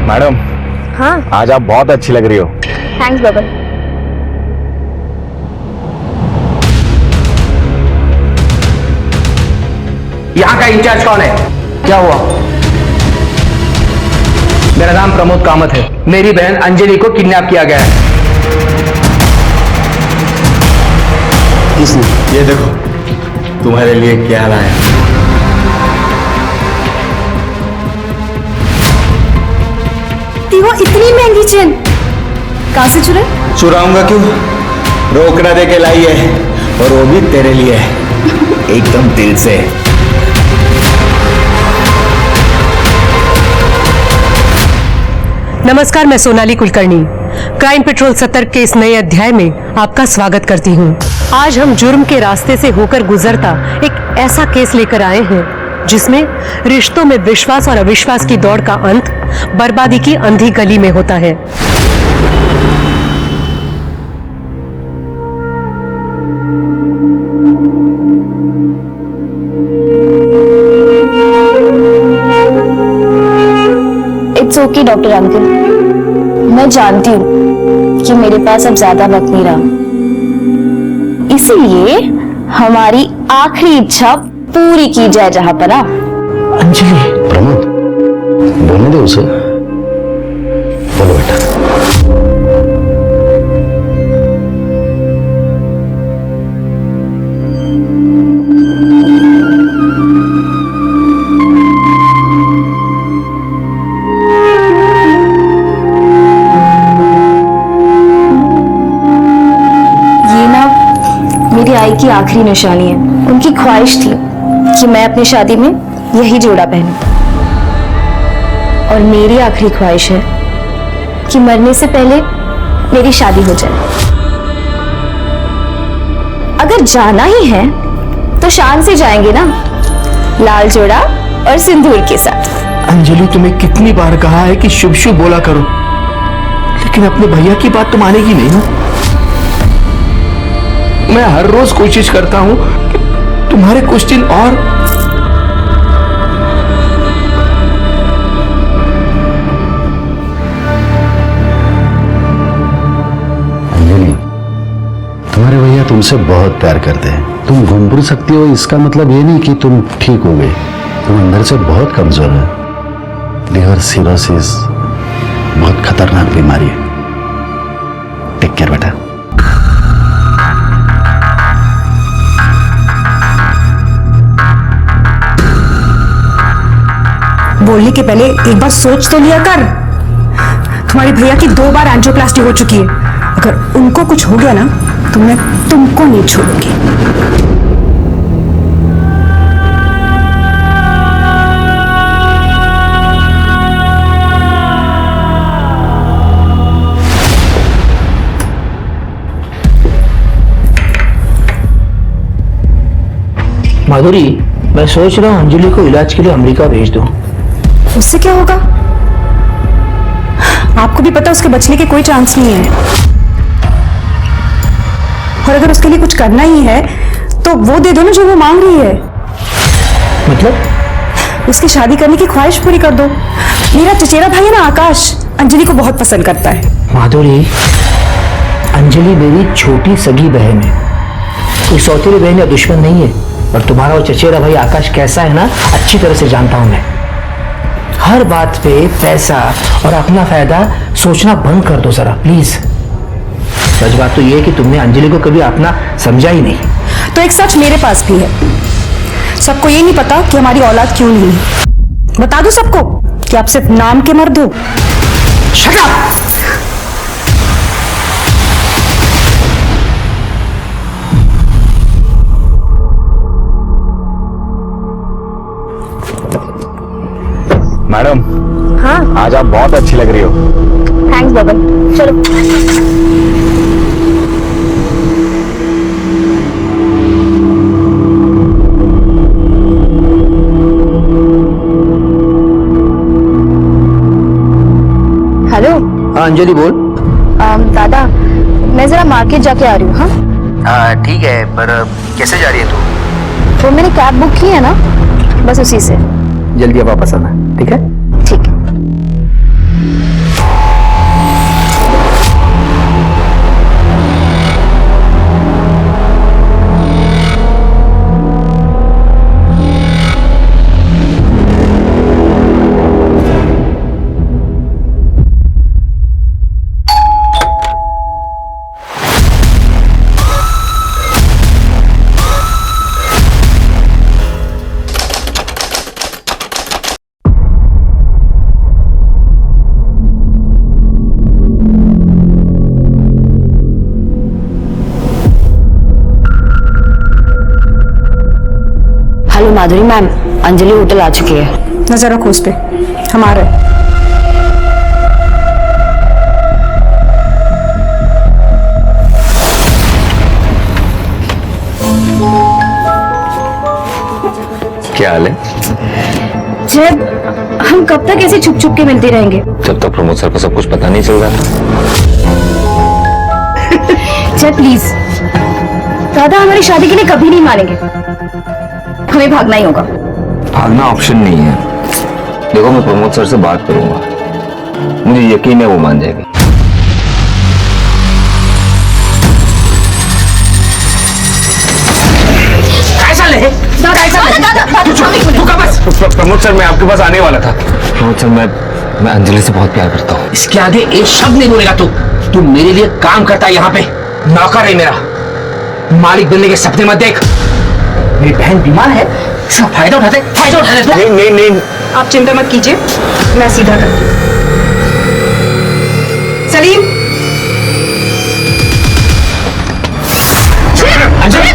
Madam. हाँ आज आप बहुत अच्छी लग रही हो। Thanks bubble. यहाँ का इंचार्ज कौन है? क्या हुआ? मेरा नाम प्रमोद कामत है। मेरी बहन अंजलि को किडनैप किया गया है। ये देखो तुम्हारे लिए क्या लाया। वो इतनी महंगी चेन कहां से चुराई? चुराऊंगा क्यों, रोकना दे के लाई है, और वो भी तेरे लिए एकदम दिल से। नमस्कार, मैं सोनाली कुलकर्णी क्राइम पेट्रोल सतर्क के इस नए अध्याय में आपका स्वागत करती हूँ। आज हम जुर्म के रास्ते से होकर गुजरता एक ऐसा केस लेकर आए हैं जिसमें रिश्तों में विश्वास और अविश्वास की दौड़ का अंत बर्बादी की अंधी गली में होता है। इट्स ओके डॉक्टर अंकल, मैं जानती हूँ कि मेरे पास अब ज्यादा वक्त नहीं रहा, इसीलिए हमारी आखिरी इच्छा पूरी की जाए जहां पर आप। अंजलि। प्रमोद, बोलने दे उसे। बोलो बेटा। ये ना मेरी आई की आखिरी निशानी है। उनकी ख्वाहिश थी कि मैं अपनी शादी में यही जोड़ा पहनूं, और मेरी आखिरी ख्वाहिश है कि मरने से पहले मेरी शादी हो जाए। अगर जाना ही है तो शान से जाएंगे ना, लाल जोड़ा और सिंदूर के साथ। अंजलि, तुम्हें कितनी बार कहा है कि शुभ शुभ बोला करो, लेकिन अपने भैया की बात तो मानेगी नहीं ना। मैं हर रोज कोशिश करता हूं कि तुम्हारे कुछ दिन और। अंजलि, तुम्हारे भैया तुमसे बहुत प्यार करते हैं। तुम घूम फिर सकती हो, इसका मतलब ये नहीं कि तुम ठीक हो गए। तुम अंदर से बहुत कमजोर है। लिवर सिरोसिस बहुत खतरनाक बीमारी है। टेक केयर बेटा। बोलने के पहले एक बार सोच तो लिया कर। तुम्हारे भैया की 2 बार एंजियोप्लास्टी हो चुकी है। अगर उनको कुछ हो गया ना तो मैं तुमको नहीं छोड़ूंगी। माधुरी, मैं सोच रहा हूँ अंजलि को इलाज के लिए अमेरिका भेज दूं। उससे क्या होगा? आपको भी पता उसके बचने के कोई चांस नहीं है। और अगर उसके लिए कुछ करना ही है तो वो दे दो ना जो वो मांग रही है। मतलब? उसकी शादी करने की ख्वाहिश पूरी कर दो। मेरा चचेरा भाई है ना आकाश, अंजलि को बहुत पसंद करता है। माधुरी, अंजलि मेरी छोटी सगी बहन है, कोई सौतेली बहन या दुश्मन नहीं है। और तुम्हारा वो चचेरा भाई आकाश कैसा है ना, अच्छी तरह से जानता हूं मैं। हर बात पे पैसा और अपना फायदा सोचना बंद कर दो जरा प्लीज। सच बात तो ये है कि तुमने अंजलि को कभी अपना समझा ही नहीं। तो एक सच मेरे पास भी है। सबको ये नहीं पता कि हमारी औलाद क्यों नहीं है। बता दो सबको कि आप सिर्फ नाम के मर्द हो। Shut up! मैडम। हाँ आज आप बहुत अच्छी लग रही हो। Thanks bubble. चलो। हेलो। हाँ अंजलि बोल। दादा, मैं जरा मार्केट जाके आ रही हूँ। हाँ हाँ ठीक है, पर कैसे जा रही है तू? वो मैंने कैब बुक की है ना, बस उसी से। जल्दी वापस आना, ठीक है? ठीक है। माधुरी मैम, अंजलि होटल आ चुकी है। नजर रखो उस पे, हम आ रहे हैं। क्या हाल है? जब हम कब तक ऐसे छुप छुप के मिलते रहेंगे? जब तक प्रमोद सर को सब कुछ पता नहीं चल रहा। जब प्लीज, दादा हमारी शादी के लिए कभी नहीं मानेंगे, हमें भागना ही होगा। भागना ऑप्शन नहीं है। देखो मैं प्रमोद सर से बात करूंगा, मुझे यकीन है वो मान जाएंगे। प्रमोद सर मैं आपके पास आने वाला था। प्रमोद सर मैं अंजलि से बहुत प्यार करता हूँ। इसके आगे एक शब्द नहीं बोलेगा तू मेरे लिए काम करता है यहाँ पे, नौकर है मेरा। मालिक बनने के सपने मत देख। मेरी बहन बीमार है, इसका फायदा उठाते नहीं नहीं नहीं, आप चिंता मत कीजिए, मैं सीधा करती हूँ। सलीम, अंजलि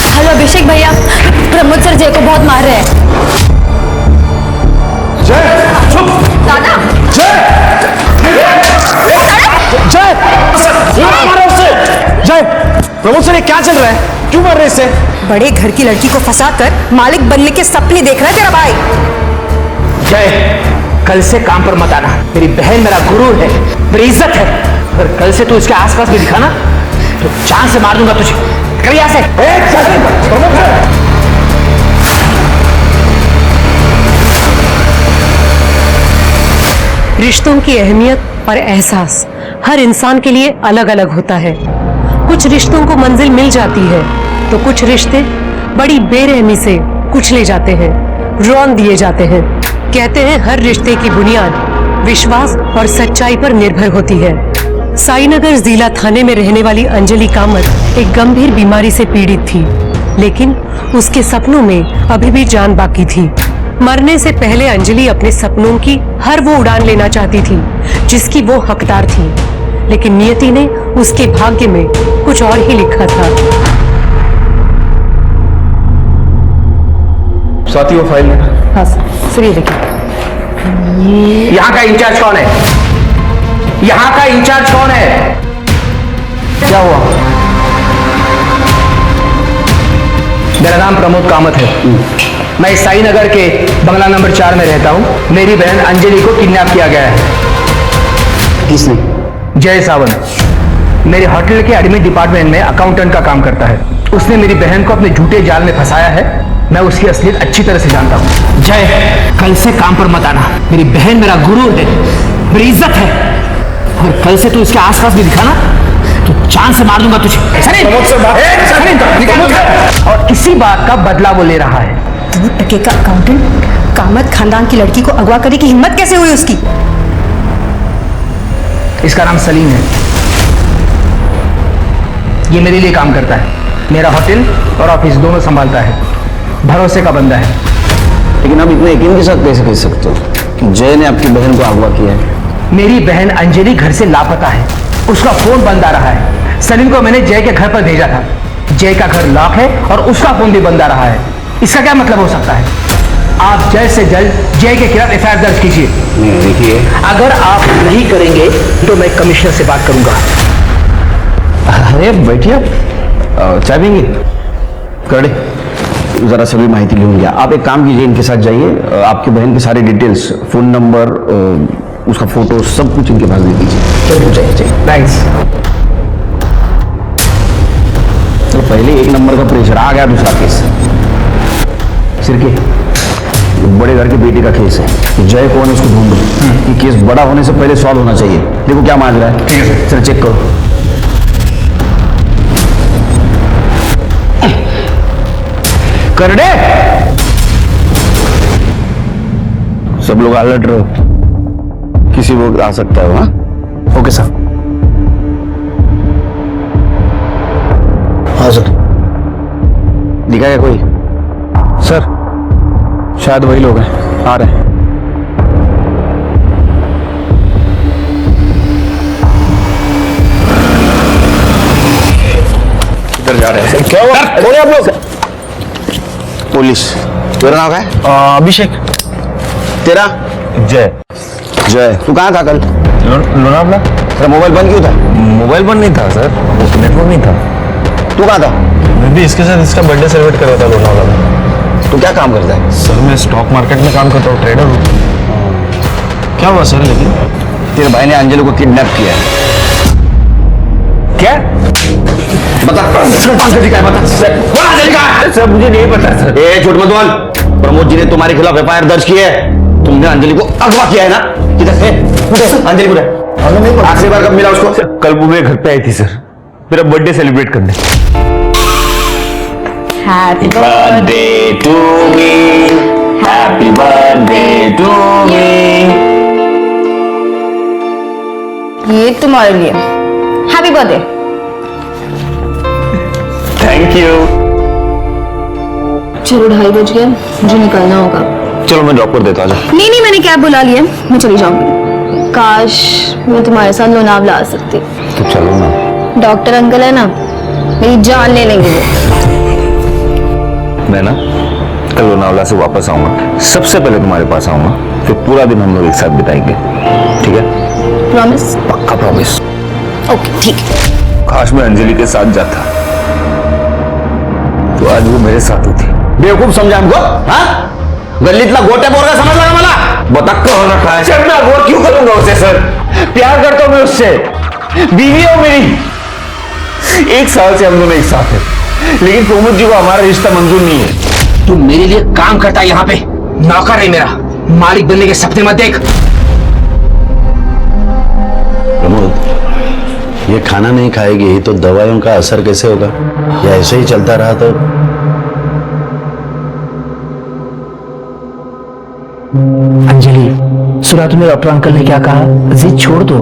हेलो अभिषेक भैया, प्रमोद सर जय को बहुत मार रहे हैं। दादा जय, प्रमोद सर ये क्या चल रहा है? क्यों मर रहे इससे? बड़े घर की लड़की को फंसाकर मालिक बनने के सपने देख रहा है तेरा भाई। जय, कल से काम पर मत आना। मेरी बहन मेरा गुरु है, मेरी इज्जत है। अगर कल से तू इसके आसपास भी दिखा ना तो जान से मार दूंगा तुझे। कर यहाँ से। रिश्तों की अहमियत और एहसास हर इंसान के लिए अलग अलग होता है। कुछ रिश्तों को मंजिल मिल जाती है तो कुछ रिश्ते बड़ी बेरहमी से कुचले जाते हैं, रौंद दिए जाते हैं। कहते हैं हर रिश्ते की बुनियाद विश्वास और सच्चाई पर निर्भर होती है। साईनगर जिला थाने में रहने वाली अंजलि कामत एक गंभीर बीमारी से पीड़ित थी, लेकिन उसके सपनों में अभी भी जान बाकी थी। मरने से पहले अंजलि अपने सपनों की हर वो उड़ान लेना चाहती थी जिसकी वो हकदार थी, लेकिन नियति ने उसके भाग्य में कुछ और ही लिखा था। साथी वो फाइल लेना। हाँ सर, ये देखिए। यहाँ का इंचार्ज कौन है? यहाँ का इंचार्ज कौन है? क्या हुआ? मेरा नाम प्रमोद कामत है। मैं साईनगर के बंगला नंबर 4 में रहता हूँ। मेरी बहन अंजलि को किडनैप किया गया है। किसने? जय सावंत मेरे होटल के एडमिन डिपार्टमेंट में अकाउंटेंट का काम करता है। उसने मेरी बहन को अपने झूठे जाल में फंसाया है। मैं उसकी असलियत अच्छी तरह से जानता हूँ। जय, कल से काम पर मत आना। मेरी बहन मेरा गुरु है, मेरी इज्जत है। और कल से तू इसके आसपास भी दिखा ना तो जान से मार दूंगा तुझे। और इसी बात का बदला वो ले रहा है। 2 टके का अकाउंटेंट कामत खानदान की लड़की को अगवा करने की हिम्मत कैसे हुई उसकी? इसका नाम सलीम है। ये मेरे लिए काम करता है, मेरा होटल और ऑफिस दोनों संभालता है। भरोसे का बंदा है। लेकिन आप इतने यकीन के साथ कैसे कह सकते हो कि जय ने आपकी बहन को अगवा किया है? मेरी बहन अंजलि घर से लापता है, उसका फोन बंद आ रहा है। सलीम को मैंने जय के घर पर भेजा था। जय का घर लॉक है और उसका फोन भी बंद आ रहा है। इसका क्या मतलब हो सकता है? आप जल्द से जल्द जय के खिलाफ एफआईआर दर्ज कीजिए। देखिए, अगर आप नहीं करेंगे तो मैं कमिश्नर से बात करूंगा। अरे बैठिए आप, चाय पिएंगे? करड़े जरा सभी माहिती लूंगी। आप एक काम कीजिए, इनके साथ जाइए, आपकी बहन की सारी डिटेल्स, फोन नंबर, उसका फोटो, सब कुछ इनके पास दे दीजिए। चलिए, थैंक्स। तो पहले 1 नंबर का प्रेशर आ गया, दूसरा केस सिरके बड़े घर की बेटी का केस है। जय कौन है उसको ढूंढो। ये केस बड़ा होने से पहले सॉल्व होना चाहिए। देखो क्या मांग रहा है। ठीक है सर। सर चेक करो। करड़े, सब लोग अलर्ट रहो, किसी वक्त आ सकता है। हाँ ओके सर। हाँ सर। दिखा क्या कोई? सर शायद वही लोग हैं, आ रहे हैं। किधर जा रहे हैं? क्या हुआ? कौन है आप लोग? पुलिस। तेरा नाम क्या है? अभिषेक। तेरा? जय। जय। तू कहाँ था कल? लोनावला। तेरा मोबाइल बंद क्यों था? मोबाइल बंद नहीं था सर, नेटवर्क नहीं था। तू कहाँ था? मैं भी इसके साथ इसका बर्थडे सेलिब्रेट कर रहा था लोनावला में। तू क्या काम करता है? सर मैं स्टॉक मार्केट में काम करता हूँ, ट्रेडर हूँ। क्या हुआ सर? लेकिन तेरे भाई ने अंजलि को किडनैप किया है। क्या? बता अंजलि का है, बता अंजलि का है। सर मुझे नहीं पता सर। ए झूठ मत बोल। प्रमोद जी ने तुम्हारे खिलाफ एफआईआर दर्ज की है। तुमने अंजलि को अगवा किया है ना? किधर है अंजलि? को आखिरी बार कब मिला उसको? कल वो मेरे घर पे आई थी सर, मेरा बर्थडे सेलिब्रेट करने। Happy birthday to me, happy birthday to me. ये तुम्हारे लिए हैप्पी बर्थडे। Thank you. चलो 2:30 बज गए, मुझे निकलना होगा। चलो मैं ड्रॉप कर देता हूँ। नहीं, मैंने कैब बुला ली है, मैं चली जाऊंगी। काश मैं तुम्हारे साथ लोनावला आ सकती। तो चलो ना। डॉक्टर अंकल है ना, मेरी जान ले लेंगे वो। मैं ना कल लोनावला से वापस आऊंगा, सबसे पहले तुम्हारे पास आऊंगा, फिर पूरा दिन हम लोग एक साथ बिताएंगे, ठीक है? प्रॉमिस? पक्का प्रॉमिस। ओके ठीक है। काश मैं अंजलि के साथ जाता तो आज वो मेरे साथ होती। बेवकूफ समझा हमको? हाँ? गल्लीतला गोट्या पोरगा समझ लगा मला? बता कौन रखा है? सर मैं अगवा क्यों करूंगा उसे? सर प्यार करता हूं मैं उससे, बीवी हो मेरी। 1 साल से हम दोनों एक साथ हैं, लेकिन प्रमोद जी को हमारा रिश्ता मंजूर नहीं है। तू मेरे लिए काम करता है यहाँ पे, नौकर है मेरा, मालिक बनने के सपने मत देख। प्रमोद, ये खाना नहीं खाएगी तो दवाइयों का असर कैसे होगा? या ऐसे ही चलता रहा तो? अंजलि, सुना तुम्हें डॉक्टर अंकल ने क्या कहा? जिद छोड़ दो,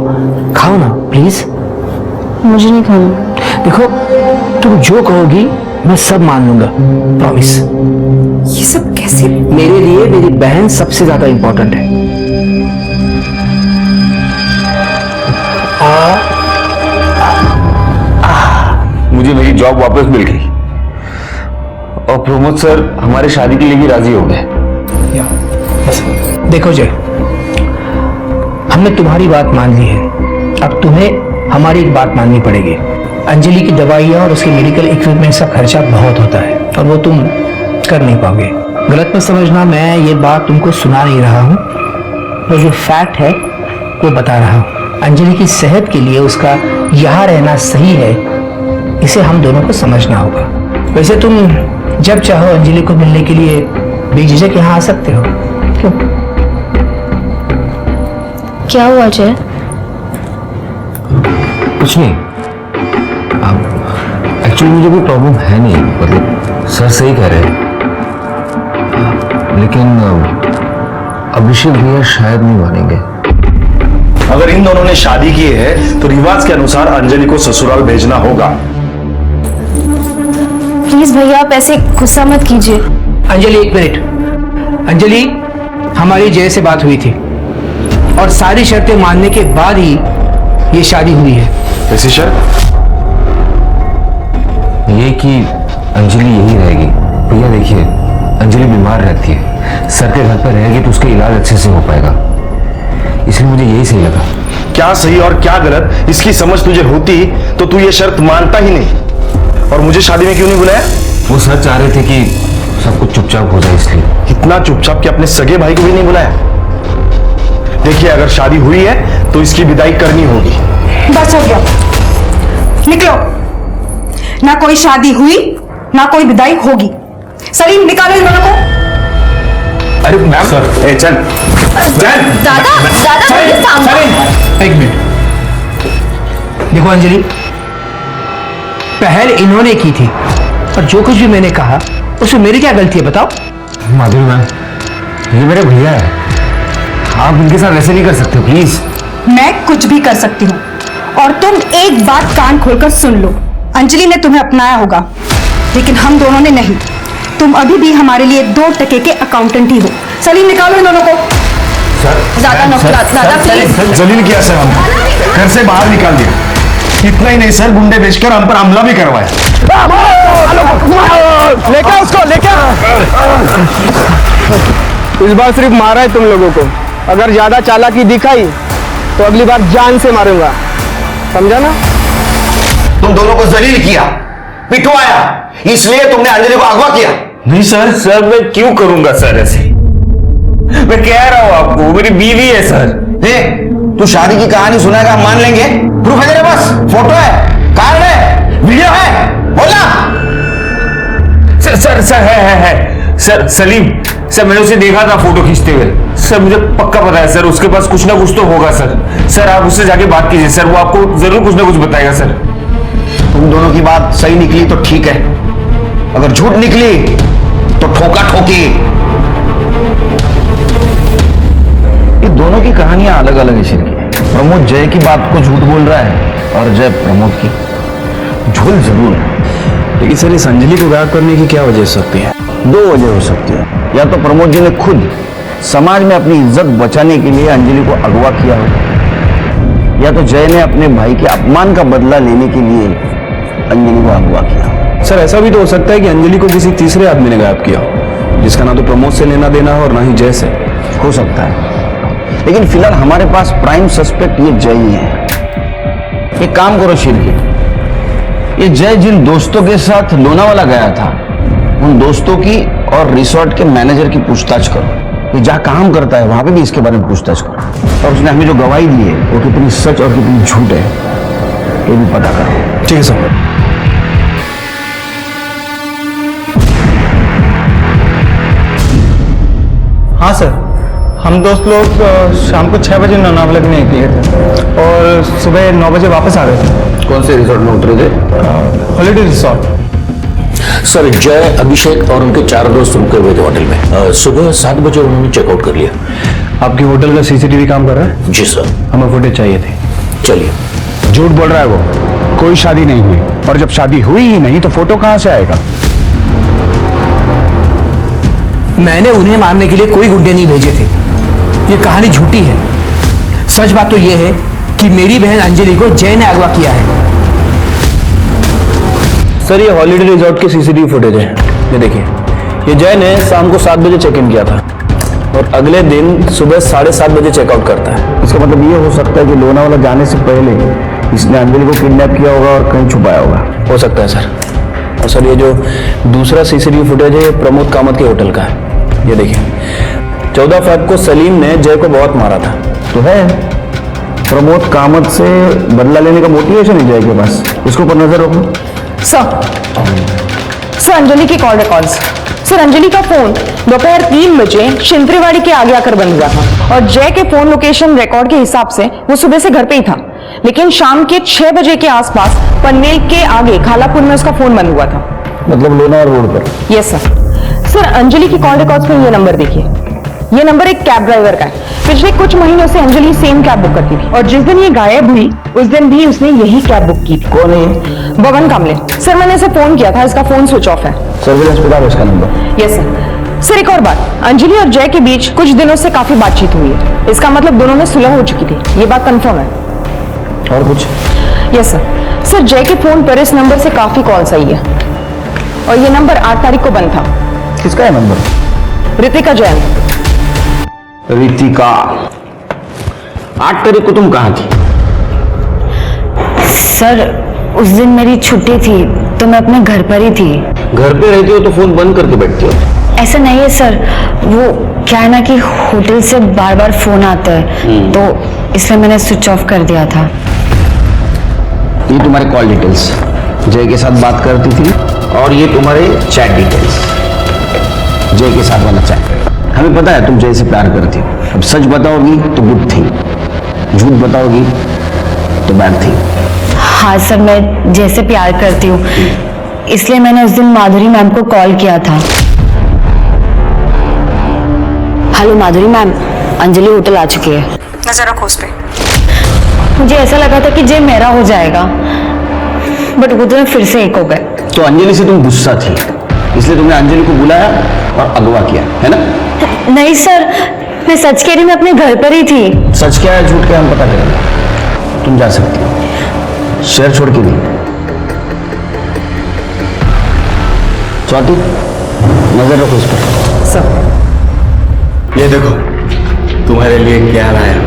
खाओ ना प्लीज। मुझे नहीं खाना। देखो, तुम जो कहोगी मैं सब मान लूंगा, प्रॉमिस। ये सब कैसे? मेरे लिए मेरी बहन सबसे ज्यादा इंपॉर्टेंट है। मुझे मेरी जॉब वापस मिल गई और प्रमोद सर हमारे शादी के लिए भी राजी हो गए। देखो जय, हमने तुम्हारी बात मान ली है, अब तुम्हें हमारी एक बात माननी पड़ेगी। अंजलि की दवाइयाँ और उसके मेडिकल इक्विपमेंट्स का खर्चा बहुत होता है और वो तुम कर नहीं पाओगे। गलत मत समझना, मैं ये बात तुमको सुना नहीं रहा हूँ, वो जो फैक्ट है वो बता रहा हूँ। अंजलि की सेहत के लिए उसका यहाँ रहना सही है, इसे हम दोनों को समझना होगा। वैसे तुम जब चाहो अंजलि को मिलने के लिए बेझिझक यहाँ आ सकते हो। क्यों? क्या हुआ जय? कुछ नहीं, एक्चुअली मुझे कोई प्रॉब्लम है नहीं, मतलब सर सही कह रहे हैं, लेकिन अभिषेक भैया शायद नहीं मानेंगे। अगर इन दोनों ने शादी की है तो रिवाज के अनुसार अंजलि को ससुराल भेजना होगा। प्लीज भैया आप ऐसे गुस्सा मत कीजिए। अंजलि एक मिनट। अंजलि, हमारी जय से बात हुई थी और सारी शर्तें मानने के बाद ही ये शादी हुई है। ऐसी शर्त? ये कि अंजलि यही रहेगी। भैया देखिए, अंजलि बीमार रहती है, सर के घर पर रहेगी तो उसका इलाज अच्छे से हो पाएगा, इसलिए मुझे यही सही लगा। क्या सही और क्या गलत इसकी समझ तुझे होती तो तू ये शर्त मानता ही नहीं। और मुझे शादी में क्यों नहीं बुलाया? वो सर चाह रहे थे कि सब कुछ चुपचाप हो जाए, इसलिए। इतना चुपचाप कि अपने सगे भाई को भी नहीं बुलाया? देखिए, अगर शादी हुई है तो इसकी विदाई करनी होगी। बस हो गया, निकलो। ना कोई शादी हुई ना कोई विदाई होगी। सलीम, निकालो इन दोनों को। अरे मैम सर, ए चल दादा मेरे सामने। एक मिनट, देखो अंजलि, पहल इन्होंने की थी और जो कुछ भी मैंने कहा उसमें मेरी क्या गलती है बताओ? माधुरी मैम, ये मेरे भैया है, आप इनके साथ ऐसे नहीं कर सकते प्लीज। मैं कुछ भी कर सकती हूँ और तुम एक बात कान खोलकर सुन लो। अंजलि ने तुम्हें अपनाया होगा लेकिन हम दोनों ने नहीं। तुम अभी भी हमारे लिए 2 टके के अकाउंटेंट ही हो। सलीम, निकालो इन दोनों को। दादा प्लीज। जलील किया सर, हमने घर से बाहर निकाल दिया। इतना ही नहीं सर, गुंडे बेचकर हम पर हमला भी करवाया। लेके उसको लेके। इस बार सिर्फ मारा है तुम लोगों को, अगर ज्यादा चालाकी दिखाई तो अगली बार जान से मारूंगा, समझा ना? तुम दोनों को जलील किया, पिटवाया, इसलिए तुमने अंजलि को अगवा किया। नहीं सर मैं क्यों करूंगा सर ऐसे? मैं कह रहा हूं आपको, मेरी बीवी है सर। तू शादी की कहानी सुनाएगा, हम मान लेंगे। प्रूफ है तेरे पास? फोटो है, कार्ड है, वीडियो है, बोला। सर है सर। सलीम सर, मैंने उसे देखा था फोटो खींचते हुए। सर मुझे पक्का पता है सर, उसके पास कुछ ना कुछ तो होगा सर आप उससे जाके बात कीजिए सर, वो आपको जरूर कुछ ना कुछ बताएगा सर। तुम दोनों की बात सही निकली तो ठीक है, अगर झूठ निकली तो ठोका ठोकी। ये दोनों की कहानियां अलग अलग है शिरकी। प्रमोद जय की बात को झूठ बोल रहा है और जय प्रमोद की। झूठ जरूर है, लेकिन सर इस अंजलि को गायब करने की क्या वजह हो सकती है? दो वजह हो सकती है। या तो प्रमोद जी ने खुद समाज में अपनी इज्जत बचाने के लिए अंजलि को अगवा किया हो, या तो जय ने अपने भाई के अपमान का बदला लेने के लिए अंजलि को अगवा किया। सर ऐसा भी तो हो सकता है कि अंजलि को किसी तीसरे आदमी ने गायब किया हो, जिसका ना तो प्रमोद से लेना देना हो और ना ही जय से। हो सकता है, लेकिन फिलहाल हमारे पास प्राइम सस्पेक्ट ये जय ही है। एक काम करो शिरकी, ये जय जिन दोस्तों के साथ लोनावाला गया था, उन दोस्तों की और रिसोर्ट के मैनेजर की पूछताछ करो। ये जहां काम करता है वहां पे भी इसके बारे में पूछताछ करो, और उसने हमें जो गवाही दी है वो कितनी सच और कितनी झूठ है ये भी पता करो। ठीक है सर। हाँ सर, हम दोस्त लोग शाम को 6 बजे लोनावला में निकले थे और सुबह 9 बजे वापस आ रहे थे। कौन से रिसोर्ट में उतरे थे? Holiday resort. सर, जय, अभिषेक और उनके 4 दोस्त रुके हुए थे होटल में। सुबह 7 बजे उन्होंने चेकआउट कर लिया। आपके होटल का सीसीटीवी काम कर रहा है? जी सर। हमें फुटेज चाहिए थी। चलिए। झूठ बोल रहा है वो, कोई शादी नहीं हुई, और जब शादी हुई ही नहीं तो फोटो कहां से आएगा? मैंने उन्हें मारने के लिए कोई गुंडे नहीं भेजे थे, ये कहानी झूठी है। सच बात तो यह है कि मेरी बहन अंजलि को जय ने अगवा किया है। सर ये हॉलीडे रिजॉर्ट के सीसीटीवी फुटेज है, ये देखिए। ये जय ने शाम को 7 बजे चेक इन किया था और अगले दिन सुबह 7:30 बजे चेकआउट करता है। इसका मतलब ये हो सकता है कि लोनावाला जाने से पहले इसने अंजलि को किडनैप किया होगा और कहीं छुपाया होगा। हो सकता है सर। और सर ये जो दूसरा सीसीटीवी फुटेज है ये प्रमोद कामत के होटल का है, ये देखिए। 14 फरवरी को सलीम ने जय को बहुत मारा था। तो है, प्रमोद कामत से बदला लेने का मोटिवेशन है जय के पास। इसके ऊपर नजर रखो। सर अंजलि की कॉल रिकॉर्ड्स। सर अंजलि का फोन दोपहर 3 बजे शिंत्रेवाड़ी के आगे आकर बंद हुआ था, और जय के फोन लोकेशन रिकॉर्ड के हिसाब से वो सुबह से घर पे ही था, लेकिन शाम के 6 बजे के आसपास पनवेल के आगे खालापुर में उसका फोन बंद हुआ था। मतलब लोनावाला रोड पर? यस सर अंजलि की कॉल रिकॉर्ड्स में ये नंबर देखिए। ये नंबर एक कैब ड्राइवर का है। पिछले कुछ महीनों से अंजलि सेम कैब बुक करती थी, और जिस दिन ये गायब हुई उस दिन भी उसने यही कैब बुक की थी। कौन है ये? बबन कामले। सर मैंने इसे फोन किया था, इसका फोन स्विच ऑफ है। सर्विलेंस पे डालो इसका नंबर। Yes sir. एक और बात, अंजलि और जय के बीच कुछ दिनों से काफी बातचीत हुई है। इसका मतलब दोनों में सुलह हो चुकी थी, ये बात कंफर्म है। और कुछ? यस सर जय के फोन पर इस नंबर से काफी कॉल्स आई है, और ये नंबर 8 तारीख को बंद था। किसका है नंबर? ऋतिका जैन। ऋतिका, 8 तारीख को तुम कहाँ थी? सर उस दिन मेरी छुट्टी थी तो मैं अपने घर पर ही थी। घर पे रहती हो तो फोन बंद करके बैठती हो? ऐसा नहीं है सर, वो क्या है ना कि होटल से बार बार फोन आता है, तो इसलिए मैंने स्विच ऑफ कर दिया था। ये तुम्हारे कॉल डिटेल्स, जय के साथ बात करती थी, और ये तुम्हारे चैट डिटेल्स, जय के साथ वाला चैट। हमें पता है तुम जय से प्यार करती हो। अब सच बताओगी तो गुड थी, झूठ बताओगी तो बैड थी। हाँ सर, मैं जैसे प्यार करती हूँ, इसलिए मैंने उस दिन माधुरी मैम को कॉल किया था। हेलो माधुरी मैम, अंजलि होटल आ चुकी है। नजर रखो उस पे। मुझे ऐसा लगा था कि जय मेरा हो जाएगा, बट वो तो फिर से एक हो गए। तो अंजलि से तुम गुस्सा थी, इसलिए तुमने अंजलि को बुलाया और अगवा किया, है ना? नहीं सर, मैं सच कह रही, मैं अपने घर पर ही थी। सच क्या है झूठ क्या है हम पता करेंगे। तुम जा सकती हो। शहर छोड़ के नहीं। स्वाति, नजर रखो इस पर। सब ये देखो तुम्हारे लिए क्या लाया।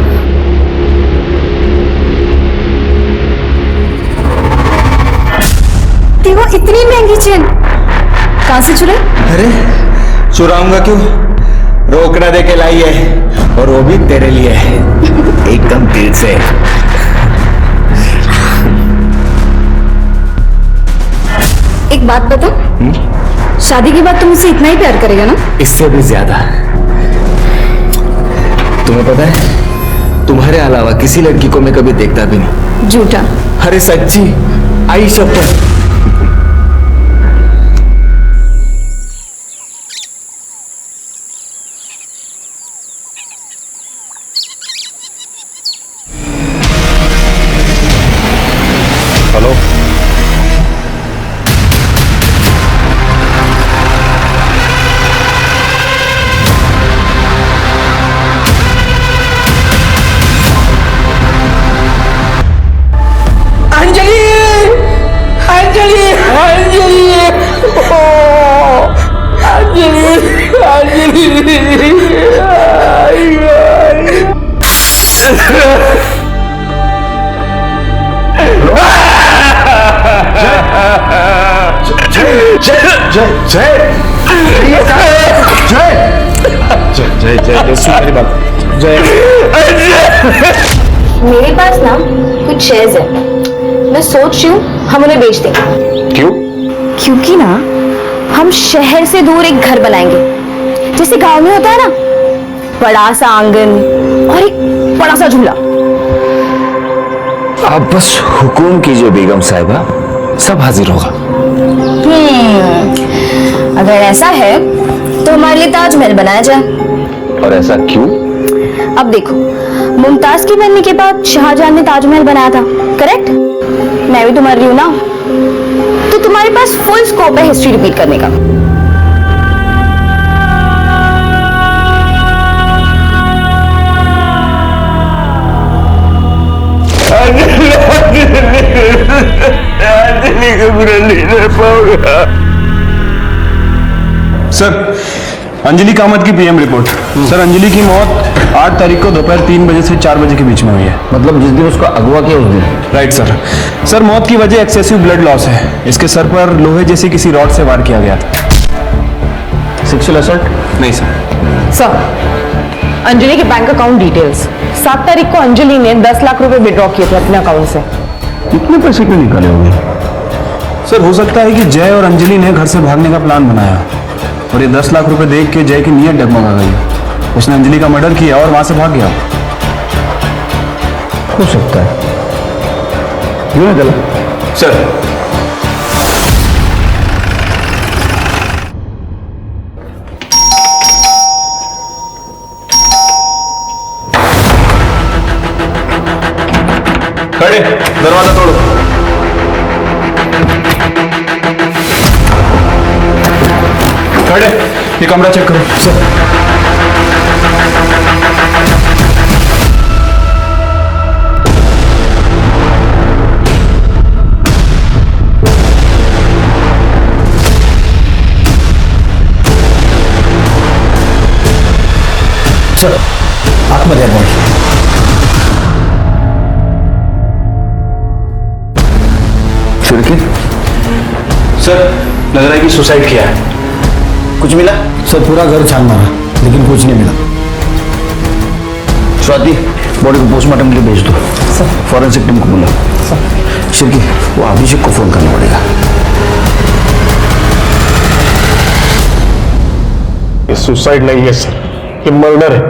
देखो इतनी महंगी चेन कहां से चुराई? अरे चुराऊंगा क्यों, रोकड़ा दे के लाई है, और वो भी तेरे लिए है, एकदम दिल से। एक बात बता, शादी के बाद तुम मुझसे इतना ही प्यार करेगा ना? इससे भी ज्यादा। तुम्हें पता है तुम्हारे अलावा किसी लड़की को मैं कभी देखता भी नहीं। झूठा। अरे सच्ची, आई शपथ। हेलो, अंजलि, अंजलि, अंजलि, ओ, अंजलि, जय जय सुन मेरी बात। जय, मेरे पास ना कुछ शेयर्स है, मैं सोच रही हूँ हम उन्हें बेच दें। क्यों? क्योंकि ना हम शहर से दूर एक घर बनाएंगे, जैसे गांव में होता है ना, बड़ा सा आंगन और एक बड़ा सा झूला। आप बस हुकुम कीजिए बेगम साहिबा, सब हाजिर होगा। अगर ऐसा है तो हमारे लिए ताजमहल बनाया जाए। और ऐसा क्यों? अब देखो, मुमताज के मरने के बाद शाहजहां ने ताजमहल बनाया था, करेक्ट? मैं भी तुम्हारी हूं ना, तो तुम्हारे पास फुल स्कोप है हिस्ट्री रिपीट करने का। अंजलि को बुरा नहीं रह पाऊंगा। सर, अंजलि कामत की पीएम रिपोर्ट। सर, अंजलि की मौत 8 तारीख को दोपहर 3 बजे से 4 बजे के बीच में हुई है। मतलब जिस दिन उसको अगवा किया उस दिन? Right sir. सर, मौत की वजह एक्सेसिव ब्लड लॉस है। इसके सर पर लोहे जैसी किसी रॉड से वार किया गया था। Sexual assault? नहीं सर। सर, अंजलि के बैंक अकाउंट डिटेल्स। 7 तारीख को अंजलि ने 10 लाख रुपए विड्रॉ किए थे अपने अकाउंट से। इतने पैसे क्यों निकाले होंगे? सर, हो सकता है कि जय और अंजलि ने घर से भागने का प्लान बनाया और ये 10 लाख रुपए देख के जय की नीयत डगमगा गई। उसने अंजलि का मर्डर किया और वहां से भाग गया। हो सकता है। क्यों है गलत? सर, खड़े, दरवाजा तोड़ो। खड़े, ये कमरा चेक करो। सर, चलो आत्महत्या पहुंच। फिर सर, लग रहा है कि सुसाइड किया है। कुछ मिला? सर, पूरा घर छान मारा लेकिन कुछ नहीं मिला। स्वाति, बॉडी को पोस्टमार्टम के लिए भेज दो। फॉरेंसिक टीम को बुला। शिरकी, वो अभिषेक को फोन करना पड़ेगा। ये सुसाइड नहीं है सर, ये मर्डर है।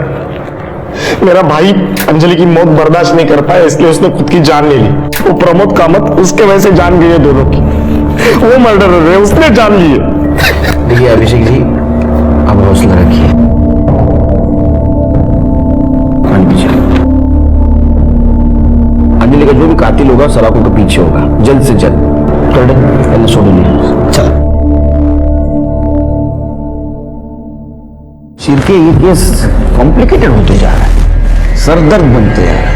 मेरा भाई अंजलि की मौत बर्दाश्त नहीं कर पाया, इसलिए उसने खुद की जान ले ली। वो प्रमोद कामत, उसके वजह से जान गई है दोनों की। वो मर्डरर है, उसने जान ली है। देखिए अभिषेक जी, अब हौसला रखिए। अंजलि का जो भी कातिल होगा सलाखों के पीछे होगा, जल्द से जल्द। पहले सोडो नहीं। चल शिरके, ये केस कॉम्प्लिकेटेड होते जा रहा है, सरदर्द बनते जा रहा है।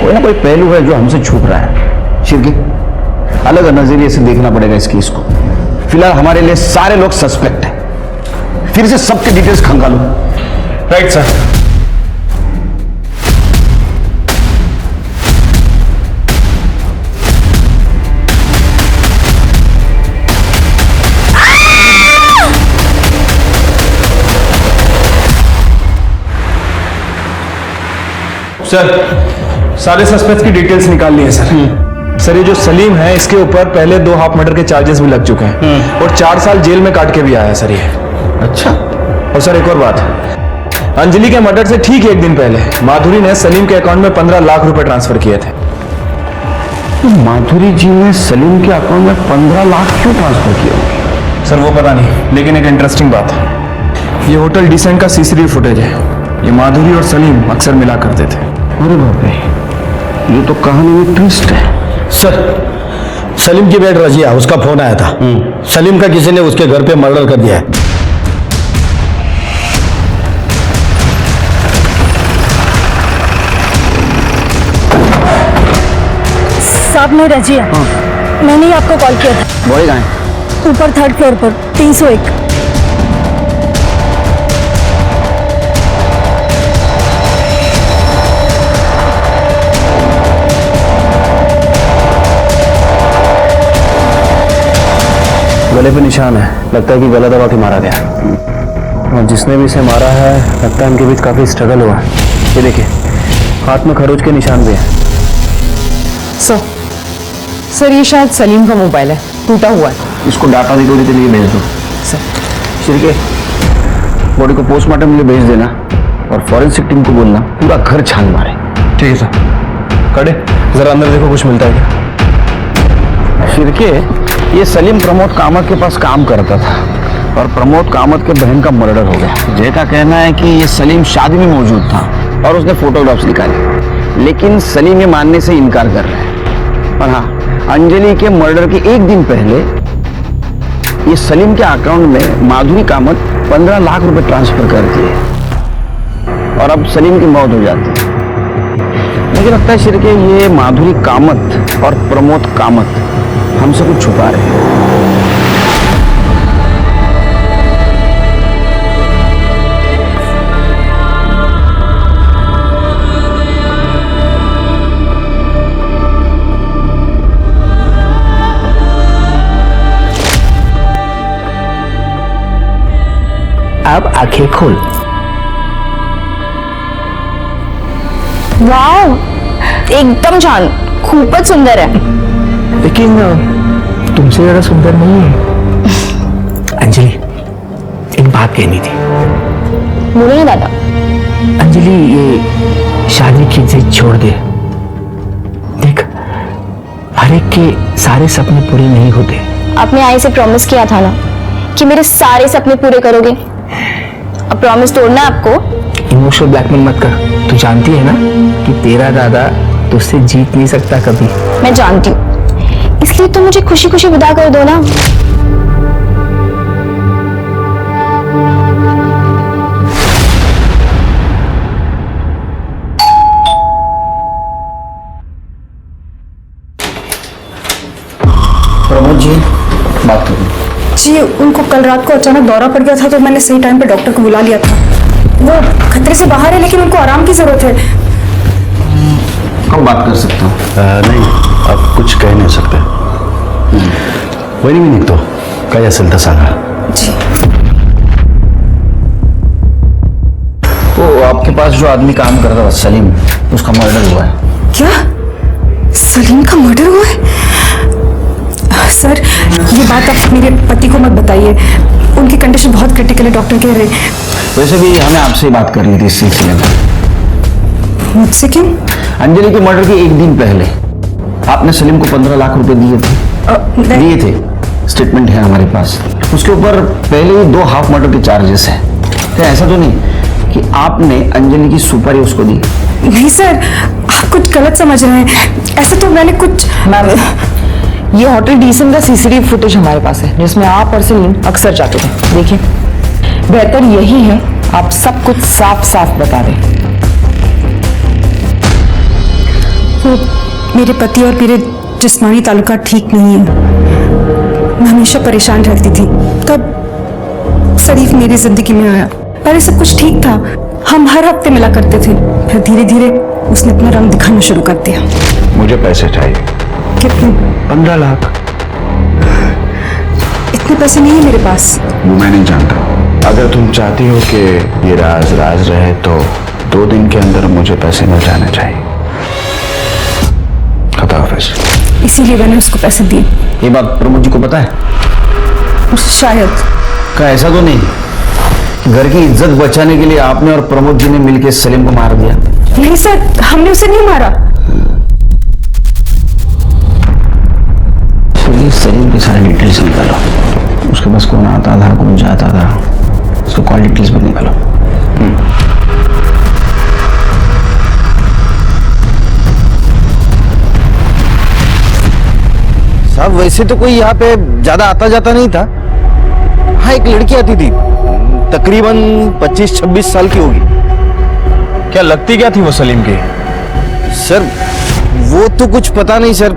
कोई ना कोई पहलू है जो हमसे छुप रहा है। शिरके, अलग नजरिए से देखना पड़ेगा इस केस को। फिलहाल हमारे लिए सारे लोग सस्पेक्ट हैं। फिर से सबके डिटेल्स खंगालो। Right sir. सर, सारे सस्पेक्ट्स की डिटेल्स निकाल लिए सर। सर, ये जो सलीम है इसके ऊपर पहले 2 हाफ मर्डर के चार्जेस भी लग चुके हैं और 4 साल जेल में काट के भी आया है सर ये। अच्छा। और सर एक और बात, अंजलि के मर्डर से ठीक 1 दिन पहले माधुरी ने सलीम के अकाउंट में 15 लाख रुपए ट्रांसफर किए थे। माधुरी जी ने सलीम के अकाउंट में 15 लाख क्यों ट्रांसफर किए होंगे? सर वो पता नहीं, लेकिन एक इंटरेस्टिंग बात है, ये होटल डिसेंट का सीसीटीवी फुटेज है। ये माधुरी और सलीम अक्सर मिला करते थे। अरे बाप रे, ये तो कहानी में ट्विस्ट है। सर, सलीम की बेट रजिया, उसका फोन आया था। सलीम का किसी ने उसके घर पे मर्डर कर दिया है। साहब, मैं रजिया। मैंने ही आपको कॉल किया था। बॉय कहाँ है? ऊपर 3rd फ्लोर पर 301। गले पे निशान है, लगता है कि गला दबा के मारा गया। और जिसने भी इसे मारा है लगता है उनके बीच काफी स्ट्रगल हुआ। ये देखिए, हाथ में खरोच के निशान भी हैं। सर ये शायद सलीम का मोबाइल है, टूटा हुआ है। इसको डाटा रिकवरी के लिए भेज दो। सर, शिरके, बॉडी को पोस्टमार्टम के लिए भेज देना और फॉरेंसिक टीम को बोलना पूरा घर छान मारे। ठीक है सर। कड़े, जरा अंदर देखो कुछ मिलता है क्या। शिरके, ये सलीम प्रमोद कामत के पास काम करता था और प्रमोद कामत के बहन का मर्डर हो गया। जय का कहना है कि ये सलीम शादी में मौजूद था और उसने फोटोग्राफ्स निकाले, लेकिन सलीम ये मानने से इनकार कर रहा है। और हाँ, अंजलि के मर्डर के 1 दिन पहले ये सलीम के अकाउंट में माधुरी कामत 15 लाख रुपए ट्रांसफर कर दिए और अब सलीम की मौत हो जाती है। मुझे लगता है शिरके, ये माधुरी कामत और प्रमोद कामत हमसे कुछ छुपा रहे हैं। अब आंखें खोल। वाह, एकदम छान, खूपच सुंदर है। लेकिन तुमसे ज्यादा सुंदर नहीं है। अंजलि, एक बात कहनी थी। बोलो ना दादा। अंजलि, ये शादी की जिद छोड़ दे। देख, हर एक के सारे सपने पूरे नहीं होते। आपने आई से प्रॉमिस किया था ना कि मेरे सारे सपने पूरे करोगे। अब प्रॉमिस तोड़ना है आपको। इमोशनल ब्लैकमेल मत कर। तू जानती है ना कि तेरा दादा तुझसे जीत नहीं सकता कभी। मैं जानती हूँ, इसलिए तो मुझे खुशी खुशी विदा कर दो ना। प्रमोद जी, बात करो। जी, उनको कल रात को अचानक दौरा पड़ गया था तो मैंने सही टाइम पे डॉक्टर को बुला लिया था। वो खतरे से बाहर है लेकिन उनको आराम की जरूरत है। कब बात कर सकता हूँ? नहीं, अब कुछ कह नहीं सकते। वही मी निघतो, काय असेल तर सांगा। जी। तो आपके पास जो आदमी काम करता था सलीम, उसका मर्डर हुआ है। क्या? सलीम का मर्डर हुआ है? सर, ये बात आप मेरे पति को मत बताइए, उनकी कंडीशन बहुत क्रिटिकल है, डॉक्टर कह रहे। वैसे भी हमें आपसे ही बात करनी थी इस सिलसिले में। मुझसे क्यों? अंजलि के मर्डर के 1 दिन पहले आपने सलीम को 15 लाख रुपए दिए थे। स्टेटमेंट है हमारे पास। उसके ऊपर पहले ही 2 हाफ मर्डर के चार्जेस हैं। तो ऐसा तो नहीं कि आपने अंजलि की सुपारी उसको दी? नहीं सर, आप कुछ गलत समझ रहे हैं। ऐसा तो मैंने कुछ। मैम, ये होटल डिसेंट का सीसीटीवी फुटेज हमारे पास है जिसमें आप और सलीम अक्सर जाते थे। देखिए, बेहतर यही है आप सब कुछ साफ साफ बता दें। वो मेरे पति और मेरे जिस्मानी ताल्लुकात ठीक नहीं है। मैं हमेशा परेशान रहती थी। तब शरीफ मेरी जिंदगी में आया। पहले सब कुछ ठीक था, हम हर हफ्ते मिला करते थे। फिर धीरे धीरे उसने अपना रंग दिखाना शुरू कर दिया। मुझे पैसे चाहिए। कितने? 15 लाख। इतने पैसे नहीं है मेरे पास। वो मैं नहीं जानता। अगर तुम चाहती हो कि ये राज राज रहे तो 2 दिन के अंदर मुझे पैसे मिल जाने चाहिए। खुदा हाफिज। इसीलिए मैंने उसको पैसे दिए। ये बात प्रमोद जी को पता है? शायद। क्या ऐसा तो नहीं घर की इज्जत बचाने के लिए आपने और प्रमोद जी ने मिलकर सलीम को मार दिया? नहीं सर, हमने उसे नहीं मारा। चलिए सलीम की सारी डिटेल्स निकालो। उसके पास कौन आता था, कौन जाता था, उसको कॉल डिटेल्स भी निकालो। साहब वैसे तो कोई यहाँ पे ज्यादा आता जाता नहीं था। हाँ एक लड़की आती थी, तकरीबन 25-26 साल की होगी। क्या लगती क्या थी वो सलीम की? सर वो तो कुछ पता नहीं सर,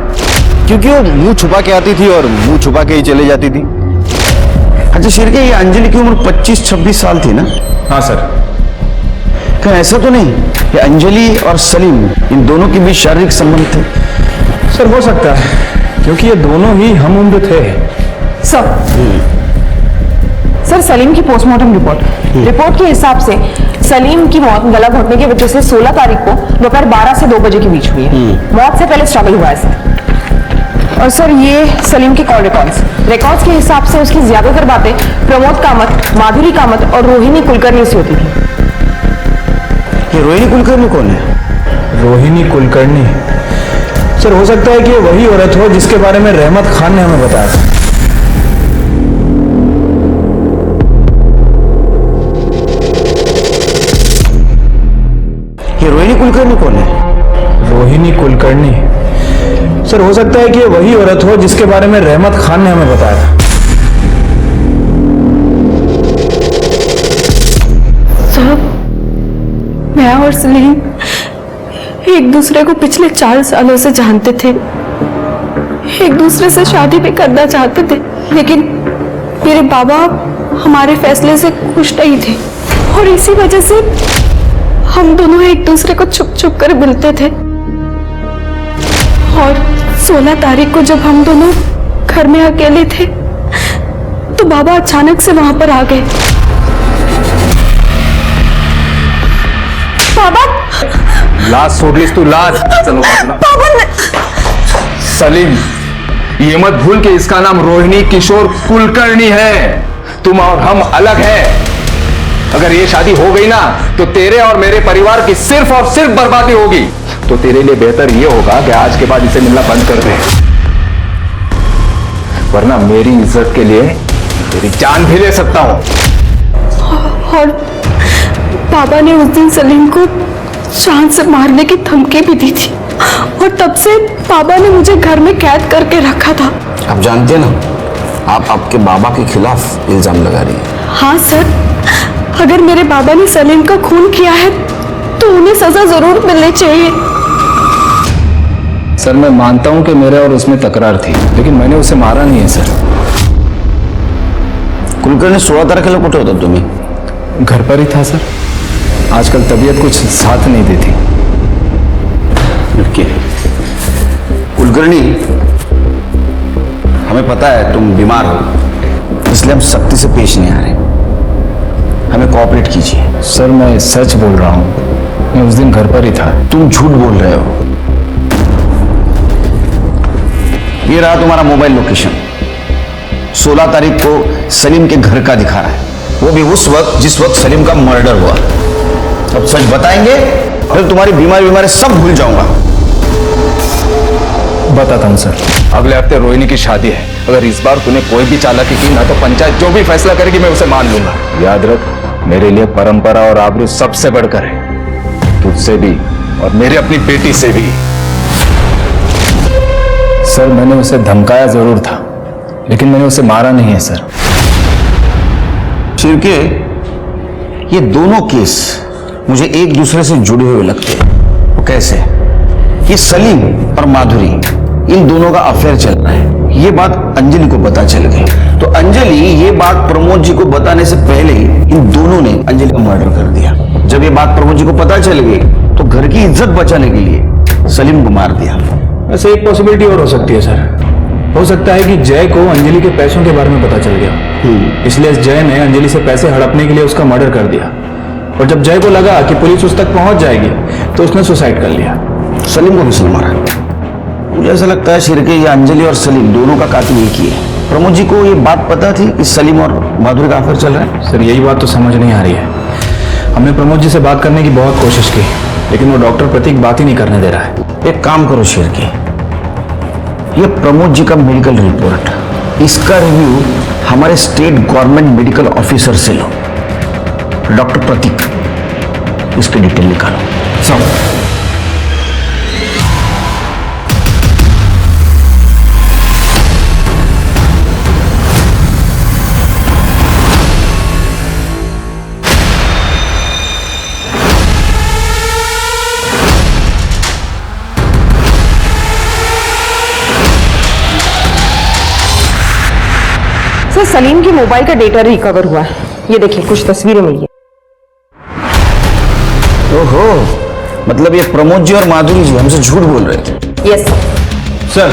क्योंकि वो मुंह छुपा के आती थी और मुंह छुपा के ही चली जाती थी। अच्छा शिरके, ये अंजलि की उम्र 25-26 साल थी ना? हाँ सर। क्या ऐसा तो नहीं कि अंजलि और सलीम इन दोनों के बीच शारीरिक संबंध थे? सर हो सकता है, क्योंकि ये दोनों ही हम उम्र थे। सर सलीम की पोस्टमार्टम रिपोर्ट के हिसाब से सलीम की मौत गला घोटने की वजह से 16 तारीख को दोपहर 12 से 2 बजे के बीच हुई है। मौत से पहले स्ट्रगल हुआ है सर। और सर ये सलीम के कॉल रिकॉर्ड्स के हिसाब से उसकी ज्यादातर बातें प्रमोद कामत, माधुरी कामत और रोहिणी कुलकर्णी से होती थी। ये रोहिणी कुलकर्णी कौन है? रोहिणी कुलकर्णी? सर हो सकता है कि ये वही औरत हो जिसके बारे में रहमत खान ने हमें बताया था। ये रोहिणी कुलकर्णी कौन है? रोहिणी कुलकर्णी? सर हो सकता है कि ये वही औरत हो जिसके बारे में रहमत खान ने हमें बताया था। साहब मैं और सलीम एक दूसरे को पिछले 4 सालों से जानते थे। एक दूसरे से शादी भी करना चाहते थे, लेकिन मेरे बाबा हमारे फैसले से खुश नहीं थे और इसी वजह से हम दोनों एक दूसरे को छुप छुप कर मिलते थे। और 16 तारीख को जब हम दोनों घर में अकेले थे तो बाबा अचानक से वहां पर आ गए। बाबा लाज सोड लीस तू, लाज। चलो सलीम, ये मत भूल कि इसका नाम रोहिणी किशोर कुलकर्णी है। तुम और हम अलग हैं। अगर ये शादी हो गई ना तो तेरे और मेरे परिवार की सिर्फ और सिर्फ बर्बादी होगी। तो तेरे लिए बेहतर ये होगा कि आज के बाद इसे मिलना बंद कर दे, वरना मेरी इज्जत के लिए तेरी जान भी ले सकता हूं। और पापा ने उस दिन सलीम को जान से मारने की धमकी भी दी थी और तब से पापा ने मुझे घर में कैद करके रखा था। आप जानते हैं ना, आप आपके बाबा के खिलाफ इल्जाम लगा रही हैं। हाँ सर, अगर मेरे बाबा ने सलीम का खून किया है तो उन्हें सजा जरूर मिलनी चाहिए। सर मैं मानता हूं कि मेरे और उसमें तकरार थी, लेकिन मैंने उसे मारा नहीं है सर। कुलकर्णी 16 तारखेला कुठे होता तुम्ही? घर पर ही था सर। आजकल तबीयत कुछ साथ नहीं देती। कुलकर्णी, हमें पता है तुम बीमार हो, इसलिए हम सख्ती से पेश नहीं आ रहे। हमें कोऑपरेट कीजिए। सर मैं सच बोल रहा हूं, मैं उस दिन घर पर ही था। तुम झूठ बोल रहे हो। ये रहा तुम्हारा मोबाइल लोकेशन। 16 तारीख को सलीम के घर का दिखा रहा है, वो भी उस वक्त जिस वक्त सलीम का मर्डर हुआ। अब सच बताएंगे फिर तुम्हारी बीमारी सब भूल जाऊंगा। बताता हूं सर। अगले हफ्ते रोहिणी की शादी है। अगर इस बार तूने कोई भी चालाकी की ना तो पंचायत जो भी फैसला करेगी मैं उसे मान लूंगा। याद रख, मेरे लिए परंपरा और आबरू सबसे बढ़कर है, तुझसे भी और मेरी अपनी बेटी से भी। सर मैंने उसे धमकाया जरूर था, लेकिन मैंने उसे मारा नहीं है सर। शिवके, ये दोनों केस मुझे एक दूसरे से जुड़े हुए लगते हैं। वो कैसे? कि सलीम और माधुरी इन दोनों का अफेयर चल रहा है। ये बात अंजलि को पता चल गई, तो अंजलि ये बात प्रमोद जी को बताने से पहले ही इन दोनों ने अंजलि का मर्डर कर दिया। जब ये बात प्रमोद जी को पता चल गई तो घर की इज्जत बचाने के लिए सलीम को मार दिया। वैसे एक पॉसिबिलिटी और हो सकती है सर, हो सकता है कि जय को अंजलि के पैसों के बारे में पता चल गया, इसलिए जय ने अंजलि से पैसे हड़पने के लिए उसका मर्डर कर दिया। और जब जय को लगा कि पुलिस उस तक पहुंच जाएगी तो उसने सुसाइड कर लिया। सलीम को किसने मारा? मुझे ऐसा लगता है शिरके या अंजलि और सलीम दोनों का कातिल एक ही है। प्रमोद जी को ये बात पता थी कि सलीम और माधुरी का अफेयर चल रहा है? सर यही बात तो समझ नहीं आ रही है। हमने प्रमोद जी से बात करने की बहुत कोशिश की, लेकिन वो डॉक्टर प्रतीक बात ही नहीं करने दे रहा है। एक काम करो शिरके, ये प्रमोद जी का मेडिकल रिपोर्ट, इसका रिव्यू हमारे स्टेट गवर्नमेंट मेडिकल ऑफिसर से लो। डॉक्टर प्रतीक, इसकी डिटेल निकालो सब। सर सलीम की मोबाइल का डेटा रिकवर हुआ है, ये देखिए कुछ तस्वीरें मिली है। ओहो, मतलब ये प्रमोद जी और माधुरी जी हमसे झूठ बोल रहे थे। यस सर,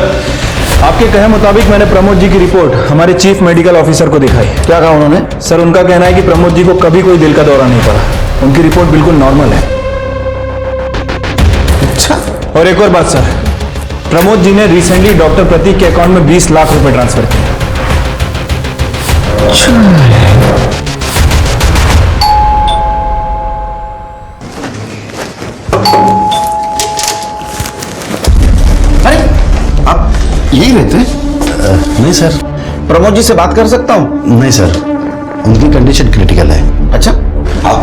आपके कहे मुताबिक मैंने प्रमोद जी की रिपोर्ट हमारे चीफ मेडिकल ऑफिसर को दिखाई। क्या कहा उन्होंने? सर उनका कहना है कि प्रमोद जी को कभी कोई दिल का दौरा नहीं पड़ा, उनकी रिपोर्ट बिल्कुल नॉर्मल है। अच्छा, और एक और बात सर, प्रमोद जी ने रिसेंटली डॉक्टर प्रतीक के अकाउंट में 20 लाख रुपए ट्रांसफर किए। अरे आप यही रहते हैं? नहीं सर। प्रमोद जी से बात कर सकता हूँ? नहीं सर, उनकी कंडीशन क्रिटिकल है। अच्छा, आओ,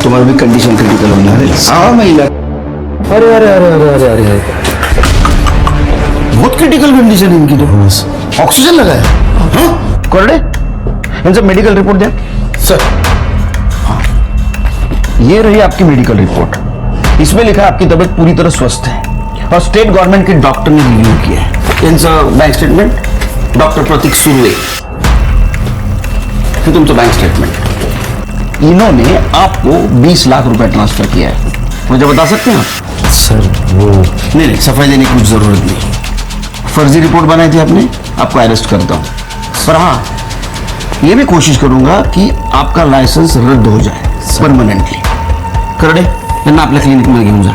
तुम्हारी भी कंडीशन क्रिटिकल होना है। हाँ मैं अरे अरे अरे अरे अरे अरे बहुत क्रिटिकल कंडीशन है इनकी तो। ऑक्सीजन लगा है? हाँ कोरडे, इनसे मेडिकल रिपोर्ट दे सर। हाँ, ये रही आपकी मेडिकल रिपोर्ट। इसमें लिखा है आपकी तबीयत पूरी तरह स्वस्थ है और स्टेट गवर्नमेंट के डॉक्टर ने रिव्यू किया है। इनका बैंक स्टेटमेंट डॉक्टर प्रतीक सुरवे, फिर तुमसे बैंक स्टेटमेंट। इन्होंने आपको 20 लाख रुपए ट्रांसफर किया है। मुझे बता सकते हैं आप? सर वो नहीं, सफाई देने की कुछ जरूरत नहीं। फर्जी रिपोर्ट बनाई थी आपने, आपको अरेस्ट करता हूं। पर हाँ, ये भी कोशिश करूंगा कि आपका लाइसेंस रद्द हो जाए परमानेंटली। करडे, ना आपल्या क्लिनिक में घेऊन जा।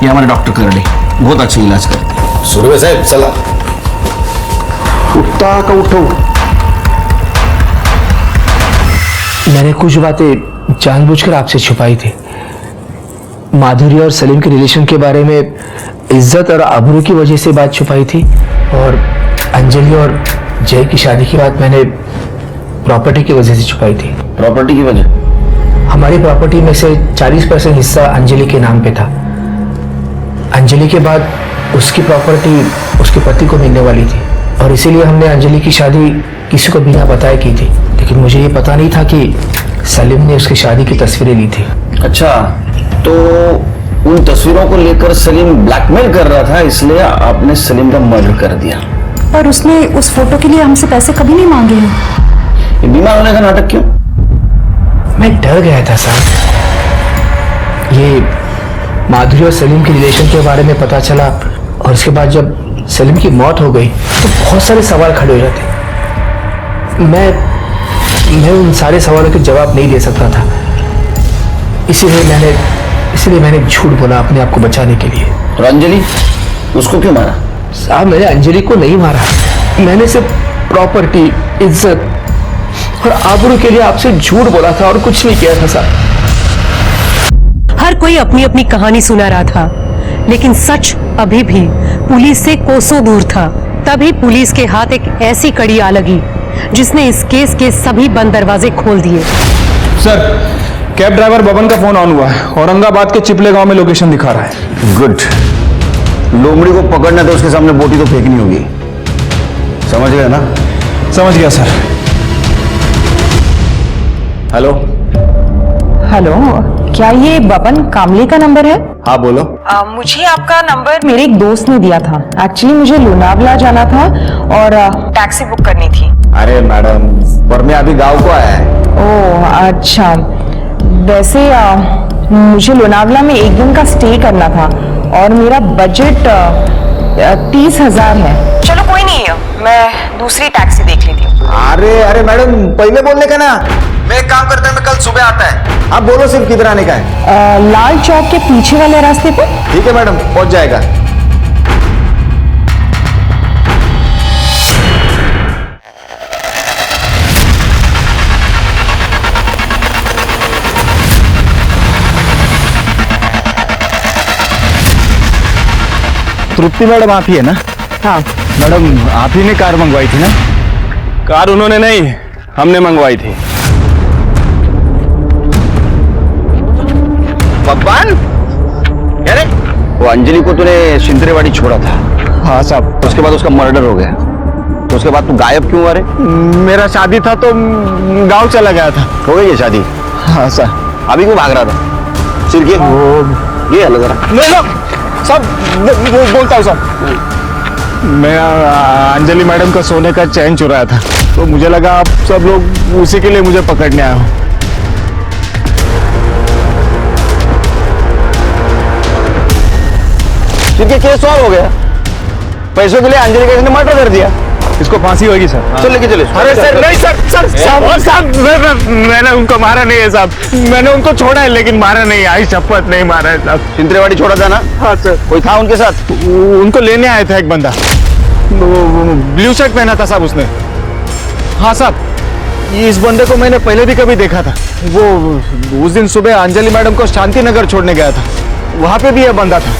ये हमारे डॉक्टर करडे बहुत अच्छा इलाज करते हैं। सुरवे साहेब चला। उठता का उठो। मैंने कुछ बातें जानबूझकर आपसे छुपाई थी। माधुरी और सलीम के रिलेशन के बारे में इज्जत और आबरू की वजह से बात छुपाई थी, और अंजलि और जय की शादी की बात मैंने प्रॉपर्टी की वजह से छुपाई थी। प्रॉपर्टी की वजह? हमारी प्रॉपर्टी में से 40% हिस्सा अंजलि के नाम पे था। अंजलि के बाद उसकी प्रॉपर्टी उसके पति को मिलने वाली थी, और इसीलिए हमने अंजलि की शादी किसी को बिना बताए की थी। लेकिन मुझे ये पता नहीं था कि सलीम ने उसकी शादी की तस्वीरें ली थी। अच्छा, तो उन तस्वीरों को लेकर सलीम ब्लैकमेल कर रहा था, इसलिए आपने सलीम का मर्डर कर दिया। पर उसने उस फोटो के लिए हमसे पैसे कभी नहीं मांगे हैं। ये बीमार होने का नाटक क्यों? मैं डर गया था साहब। ये माधुरी और सलीम के रिलेशन के बारे में पता चला, और उसके बाद जब सलीम की मौत हो गई तो बहुत सारे सवाल खड़े हो जाते। मैं उन सारे सवालों के जवाब नहीं दे सकता था, इसीलिए मैंने झूठ बोला अपने आप को बचाने के लिए। तो अंजलि, उसको क्यों मारा? साहब मैंने अंजलि को नहीं मारा, मैंने सिर्फ प्रॉपर्टी, इज्जत और आबरू के लिए आपसे झूठ बोला था और कुछ नहीं किया था साहब। हर कोई अपनी अपनी कहानी सुना रहा था, लेकिन सच अभी भी पुलिस से कोसों दूर था। तभी पुलिस के हाथ एक ऐसी कड़ी आ लगी जिसने इस केस के सभी बंद दरवाजे खोल दिए। सर, कैब ड्राइवर बबन का फोन ऑन हुआ है, औरंगाबाद के चिपले गांव में लोकेशन दिखा रहा है। गुड। लोमड़ी को पकड़ना तो उसके सामने बोटी तो फेंकनी होगी, समझ गया ना? समझ गया सर। हेलो हेलो, क्या ये बबन कामली का नंबर है? हाँ बोलो। मुझे आपका नंबर मेरे एक दोस्त ने दिया था। एक्चुअली मुझे लोनावला जाना था और टैक्सी बुक करनी थी। अरे मैडम, पर मैं अभी गांव को आया है। ओह अच्छा, वैसे मुझे लोनावला में एक दिन का स्टे करना था और मेरा बजट 30,000 है। चलो कोई नहीं, मैं दूसरी टैक्सी देख लेती हूँ। अरे मैडम, पहले बोलने का ना। मैं एक काम करता है, मैं कल सुबह आता है। आप बोलो सिर्फ किधर आने का है। लाल चौक के पीछे वाले रास्ते पे। ठीक है मैडम, पहुंच जाएगा। तृप्ति मैडम आप ही है ना? हाँ मैडम आप ही ने कार मंगवाई थी ना? कार उन्होंने नहीं, हमने मंगवाई थी। भगवान, अरे वो अंजलि को तूने सिंतरेवाड़ी छोड़ा था। हाँ साहब। उसके बाद उसका मर्डर हो गया, तो उसके बाद तू गायब क्यों हुआ रे? मेरा शादी था तो गांव चला गया था। हो गई है शादी? हाँ साहब। अभी क्यों भाग रहा था? सिर ये अलग जरा सब बोलता हूँ साहब। मैं अंजलि मैडम का सोने का चैन चुराया था, तो मुझे लगा आप सब लोग उसी के लिए मुझे पकड़ने आए हो। क्योंकि केस सॉल्व हो गया। पैसों के लिए अंजलि का इसने मर्डर कर दिया। इसको फांसी होगी सर। चल लेके चले। अरे सर नहीं सर, मैंने उनको मारा नहीं है साहब। मैंने उनको छोड़ा है लेकिन मारा नहीं, आई शपथ नहीं मारा है साहब। सिंतरेवाड़ी छोड़ा था ना? हाँ सर। कोई था उनके साथ? उनको लेने आया था एक बंदा, ब्लू शर्ट पहना था साहब उसने। हाँ साहब, इस बंदे को मैंने पहले भी कभी देखा था। वो उस दिन सुबह अंजलि मैडम को शांति नगर छोड़ने गया था, वहां पे भी यह बंदा था।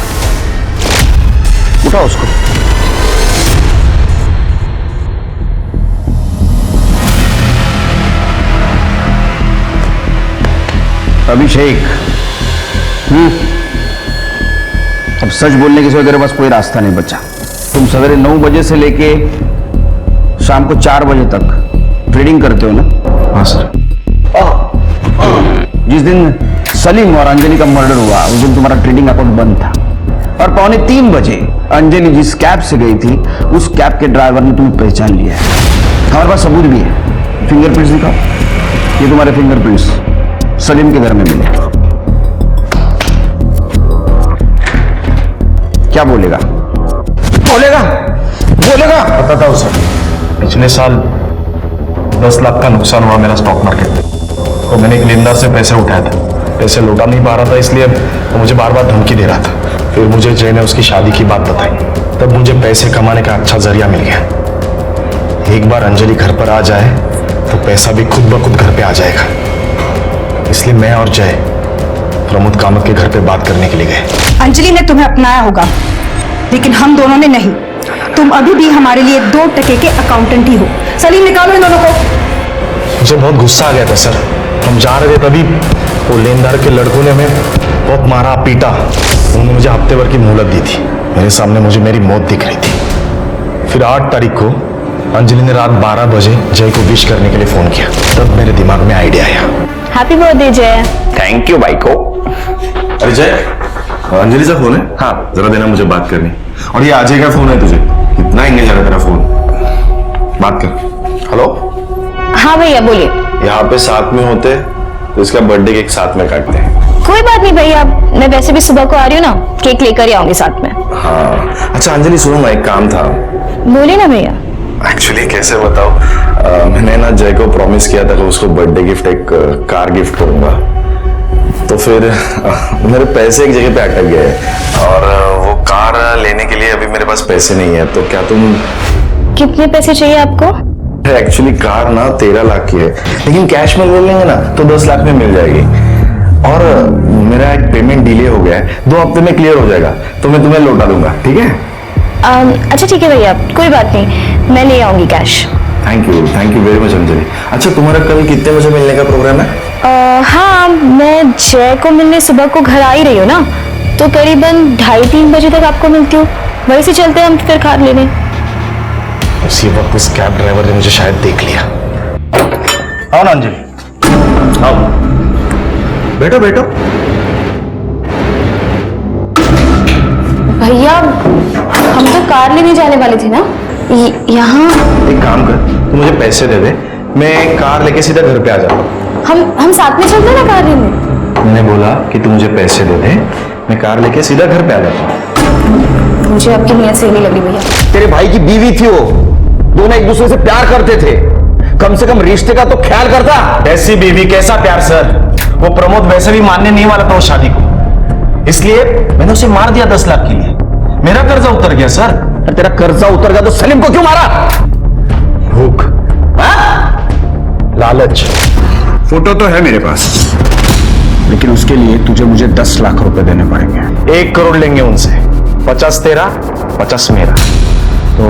उठा उसको। अभिषेक, अब सच बोलने के सिवा तेरे पास कोई रास्ता नहीं बचा। तुम सवेरे 9 बजे से लेके शाम को 4 बजे तक ट्रेडिंग करते हो ना? हाँ सर। जिस दिन सलीम और अंजलि का मर्डर हुआ उस दिन तुम्हारा ट्रेडिंग अकाउंट बंद था, और 2:45 बजे अंजलि जिस कैब से गई थी उस कैब के ड्राइवर ने तुम्हें पहचान लिया है। हमारे पास सबूत भी है। फिंगरप्रिंट्स दिखाओ। ये तुम्हारे फिंगरप्रिंट्स सलीम के घर में मिले। क्या बोलेगा? बोलेगा बताता हूँ सर। पिछले साल 10 लाख का नुकसान हुआ मेरा स्टॉक मार्केट में, तो मैंने एक लेनदार से पैसे उठाया था। पैसे लौटा नहीं पा रहा था, इसलिए वो मुझे बार बार धमकी दे रहा था। फिर मुझे जय ने उसकी शादी की बात बताई, तब मुझे पैसे कमाने का अच्छा जरिया मिल गया। एक बार अंजलि घर पर आ जाए तो पैसा भी खुद ब खुद घर पे आ जाएगा। इसलिए मैं और जय प्रमोद कामत के घर पे बात करने के लिए गए। अंजलि ने तुम्हें अपनाया होगा, लेकिन हम दोनों ने नहीं। तुम अभी भी हमारे लिए 2 टके के अकाउंटेंट ही हो। सलीम, निकालो इन दोनों को। मुझे बहुत गुस्सा आ गया था सर। हम जा रहे थे तभी वो लेनदार के लड़कों ने हमें बहुत मारा पीटा। उन्होंने मुझे हफ्ते भर की मोहलत दी थी। मेरे सामने मुझे मेरी मौत दिख रही थी। फिर 8 तारीख को अंजलि ने रात 12 बजे जय को विश करने के लिए फोन किया। तब मेरे दिमाग में आइडिया आया। हैप्पी बर्थडे जय। थैंक यू भाई को। अरे जय, अंजलि से फोन है? हाँ, जरा देना, मुझे बात करनी। और ये अजय का फोन है तुझे? कितना एंगेज है तेरा फोन, बात कर। हेलो। हाँ भैया बोलिए। यहाँ पे साथ में होते तो इसका बर्थडे केक साथ में काटते हैं। कोई बात नहीं भैया, मैं वैसे भी सुबह को आ रही हूँ ना, केक लेकर ही आऊंगी साथ में। हाँ अच्छा अंजलि सुनो ना, एक काम था। बोलिए ना भैया। एक्चुअली कैसे बताओ, मैंने ना जय को प्रॉमिस किया था कि उसको बर्थडे गिफ्ट एक कार गिफ्ट करूंगा। तो फिर मेरे पैसे एक जगह पे अटक गए और वो कार लेने के लिए अभी मेरे पास पैसे नहीं है। तो क्या तुम... कितने पैसे चाहिए आपको? एक्चुअली कार ना 13 लाख की है, लेकिन कैश में ले लेंगे ना तो 10 लाख में मिल जाएगी। और मेरा एक पेमेंट डिले हो गया है, 2 हफ्ते में क्लियर हो जाएगा, तो मैं तुम्हें लौटा दूंगा, ठीक है? अच्छा ठीक है भैया, कोई बात नहीं, मैं ले आऊंगी cash. Thank you very much Anjali. अच्छा तुम्हारा कल कितने बजे मिलने का प्रोग्राम है? हाँ, मैं जय को मिलने सुबह को घर आ ही रही हूँ ना, तो करीबन 2:30-3 बजे तक आपको मिलती हूँ। वहीं से चलते हैं हम फिर कार लेने। उसी वक्त उस कैब ड्राइवर ने मुझे शायद देख लिया। आओ ना अंजलि, आओ, बैठो बैठो। भैया हम तो कार लेने जाने वाले थे ना, यहाँ। एक काम कर, तू मुझे पैसे दे दे, मैं कार लेके सीधा घर पे आ जाता हूँ। हम साथ में चलते ना कार लेने। मैंने बोला कि तू मुझे पैसे दे दे, मैं कार लेके सीधा घर पे आ जाता हूँ। मुझे आपकी नीयत सही नहीं लगी भैया। तेरे भाई की बीवी थी वो, दोनों एक दूसरे से प्यार करते थे, कम से कम रिश्ते का तो ख्याल करता। ऐसी बीवी कैसा प्यार सर, वो प्रमोद वैसे भी मानने नहीं वाला था उस शादी को, इसलिए मैंने उसे मार दिया 10 लाख के लिए। मेरा कर्जा उतर गया सर। तेरा कर्जा उतर गया तो सलीम को क्यों मारा? भूख, लालच। फोटो तो है मेरे पास, लेकिन उसके लिए तुझे मुझे 10 लाख रुपए देने पड़ेंगे। 1 करोड़ लेंगे उनसे, 50 तेरा 50 मेरा। तो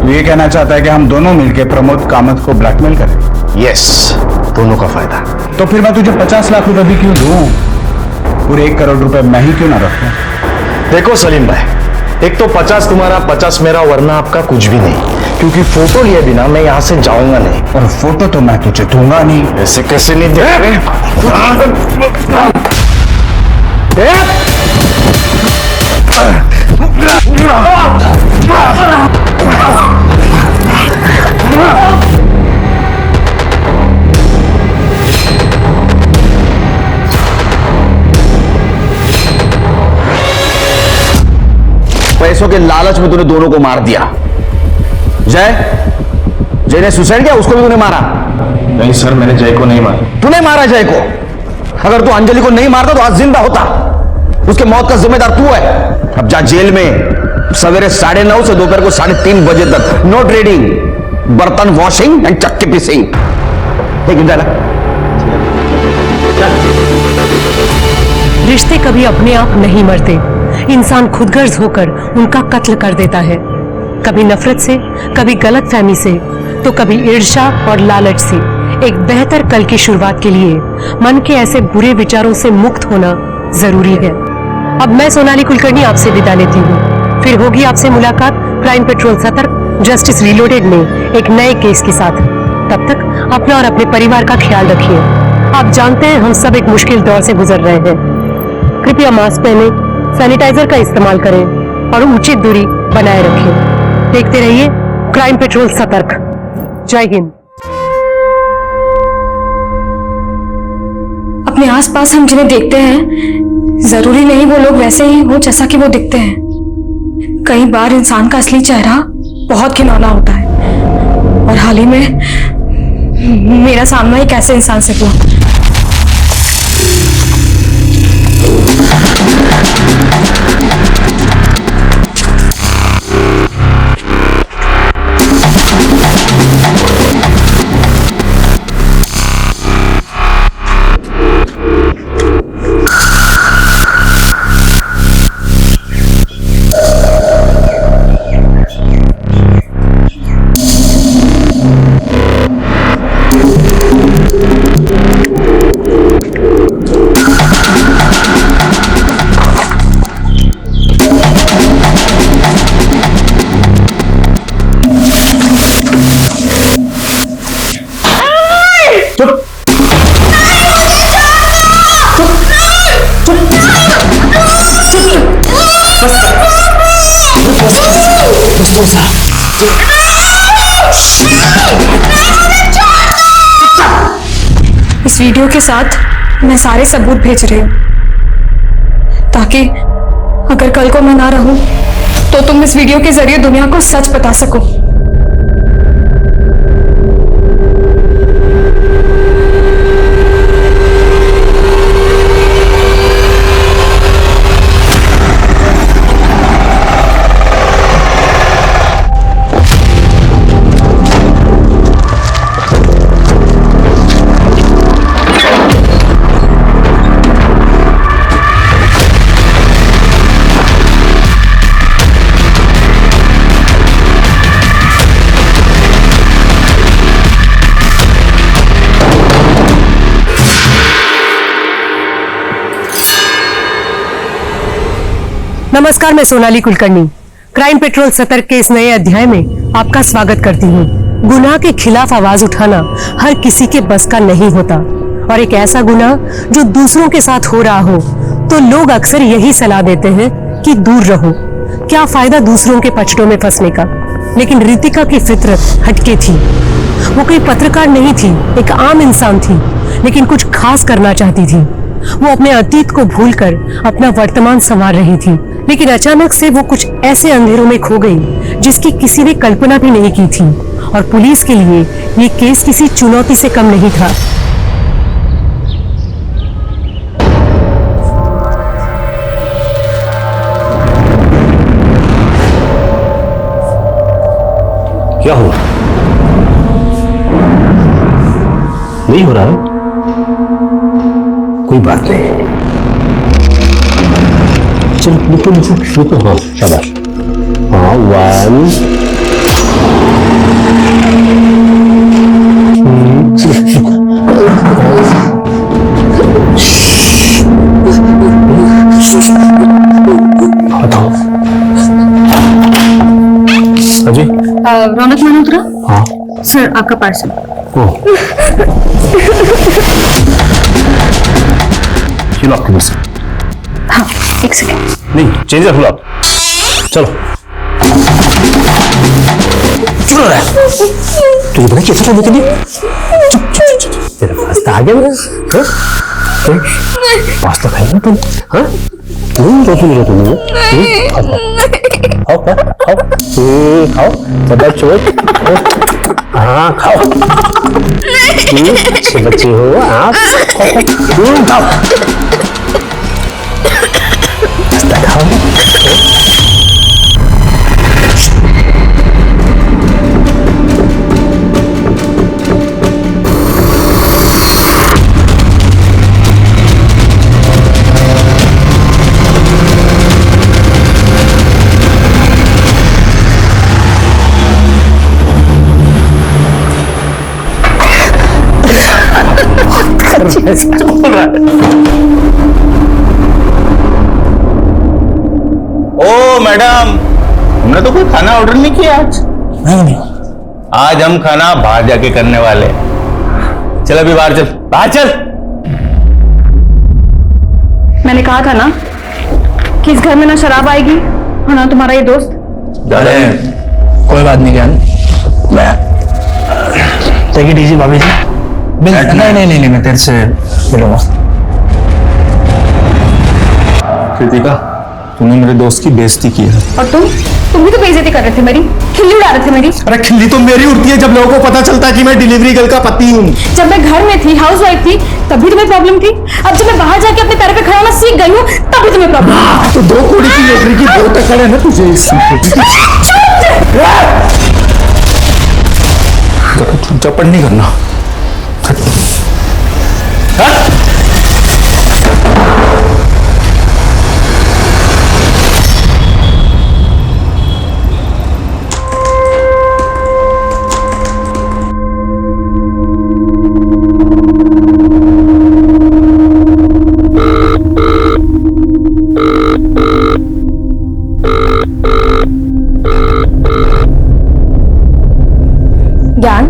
ये कहना चाहता है कि हम दोनों मिलकर प्रमोद कामत को ब्लैकमेल करें? यस, दोनों का फायदा। तो फिर मैं तुझे 50 लाख रुपए भी क्यों दूं? पूरे 1 करोड़ रुपए मैं ही क्यों ना रखूं? देखो सलीम भाई, एक तो 50 तुम्हारा 50 मेरा, वरना आपका कुछ भी नहीं, क्योंकि फोटो लिए बिना मैं यहां से जाऊंगा नहीं। और फोटो तो मैं तुझे दूंगा नहीं। ऐसे कैसे नहीं दे रहे? पैसों के लालच में तूने दोनों को मार दिया। जय ने सुसाइड किया, उसको भी तूने मारा? नहीं सर, मैंने जय को नहीं मारा। तूने मारा जय को? अगर तू अंजलि को नहीं मारता तो आज जिंदा होता। उसके मौत का जिम्मेदार तू है। अब जा जेल में, सवेरे 9:30 से दोपहर को 3:30 बजे तक। नो ट्रेडिंग, बर्तन वॉशिंग एंड चक्की पीसिंग। ठीक है, रिश्ते कभी अपने आप नहीं मरते, इंसान खुदगर्ज होकर उनका कत्ल कर देता है। कभी नफरत से, कभी गलतफहमी से, तो कभी ईर्ष्या और लालच से। एक बेहतर कल की शुरुआत के लिए मन के ऐसे बुरे विचारों से मुक्त होना जरूरी है। अब मैं सोनाली कुलकर्णी आपसे विदा लेती हूँ। फिर होगी आपसे मुलाकात क्राइम पेट्रोल सतर्क जस्टिस रीलोडेड में एक नए केस के साथ। तब तक अपना और अपने परिवार का ख्याल रखिए। आप जानते हैं हम सब एक मुश्किल दौर से गुजर रहे हैं। कृपया मास्क पहने, सैनिटाइजर का इस्तेमाल करें और उचित दूरी बनाए रखें। देखते रहिए क्राइम पेट्रोल सतर्क। जय हिंद। अपने आसपास हम जिन्हें देखते हैं, जरूरी नहीं वो लोग वैसे ही हो जैसा कि वो दिखते हैं। कई बार इंसान का असली चेहरा बहुत घिनौना होता है, और हाल ही में मेरा सामना एक ऐसे इंसान से हुआ। इस वीडियो के साथ मैं सारे सबूत भेज रही हूँ, ताकि अगर कल को मैं ना रहूं तो तुम इस वीडियो के जरिए दुनिया को सच बता सको। नमस्कार, मैं सोनाली कुलकर्णी क्राइम पेट्रोल सतर्क के इस नए अध्याय में आपका स्वागत करती हूँ। गुनाह के खिलाफ आवाज उठाना हर किसी के बस का नहीं होता, और एक ऐसा गुनाह जो दूसरों के साथ हो रहा हो तो लोग अक्सर यही सलाह देते हैं कि दूर रहो। क्या फायदा दूसरों के पचड़ों में फंसने का। लेकिन रितिका की फितरत हटके थी। वो कोई पत्रकार नहीं थी, एक आम इंसान थी, लेकिन कुछ खास करना चाहती थी। वो अपने अतीत को भूलकर अपना वर्तमान संवार रही थी, लेकिन अचानक से वो कुछ ऐसे अंधेरों में खो गई जिसकी किसी ने कल्पना भी नहीं की थी। और पुलिस के लिए ये केस किसी चुनौती से कम नहीं था। क्या हुआ? नहीं हो रहा है? कोई बात नहीं। चल निकलो। हाँ शाबाश। हाँ 1 अजी रौनक मल्होत्रा। हाँ सर आपका पार्सल। चलो आपके बस। हाँ एक सेकेंड। नहीं चेंज रखो आप। चलो चलो रहा तुझे पता कैसे करने के लिए? चुप चुप चुप तेरा पास्ता आ गया मेरा। पास्ता खाएगा तुम? हाँ नहीं रोटी नहीं खाओ खाओ खाओ सब छोड़। हाँ खाओ अच्छे बच्चे हो आप। खाओ पास्ता खाओ। ओ मैडम, हमने तो कोई खाना ऑर्डर नहीं किया आज। नहीं आज हम खाना बाहर जाके करने वाले। चल अभी बाहर चल, बाहर चल। मैंने कहा था ना कि इस घर में ना शराब आएगी और ना तुम्हारा ये दोस्त। कोई बात नहीं ज्ञान। टेक इट इजी भाभी जी। नहीं मैं तेरे से मिलूंगा। कृतिका तूने मेरे दोस्त की बेइज्जती की है। और तुम भी तो बेइज्जती कर रहे थे मेरी, खिल्ली उड़ा रहे थे मेरी। अरे खिल्ली तो मेरी उड़ती है जब लोगों को पता चलता है कि मैं डिलीवरी गर्ल का पति हूँ। जब मैं घर में थी, हाउस वाइफ थी, तभी तुम्हें प्रॉब्लम थी। अब जब मैं बाहर जाके अपने पैरों पे खड़ा होना सीख गई हूँ, तभी तुम्हें प्रॉब्लम। तो 2 कौड़ी की नौकरी की 2 टक्कर है ना तुझे। चौपट नहीं करना। ज्ञान,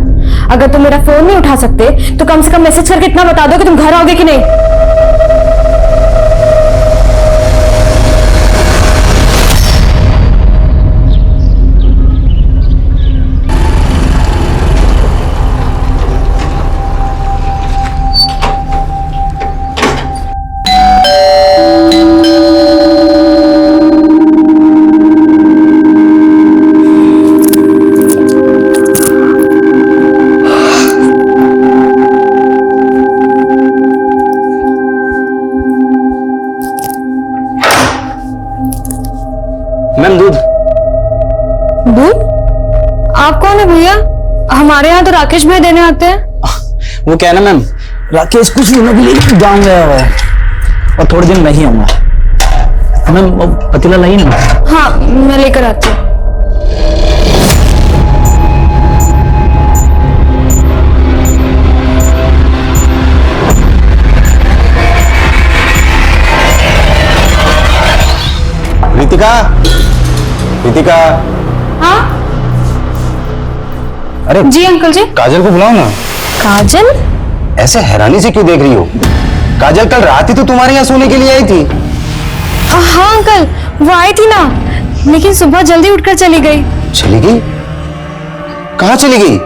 अगर तुम मेरा फोन नहीं उठा सकते तो कम से कम मैसेज करके इतना बता दो कि तुम घर आओगे कि नहीं। मैम दूध। दूध? आप कौन है भैया? हमारे यहाँ तो राकेश भाई देने आते हैं। वो क्या है ना मैम, राकेश कुछ दिनों के लिए गाँव गया हुआ है और थोड़े दिन मैं ही आऊंगा। मैम वो पतीला लाइए ना। हाँ मैं लेकर आती हूँ। रितिका। हाँ अरे जी अंकल जी। काजल को बुलाओ ना। काजल? ऐसे हैरानी से क्यों देख रही हो? काजल कल रात ही तो तुम्हारे यहाँ सोने के लिए आई थी। हाँ अंकल, वो आई थी ना, लेकिन सुबह जल्दी उठकर चली गई। चली गई? कहाँ चली गई?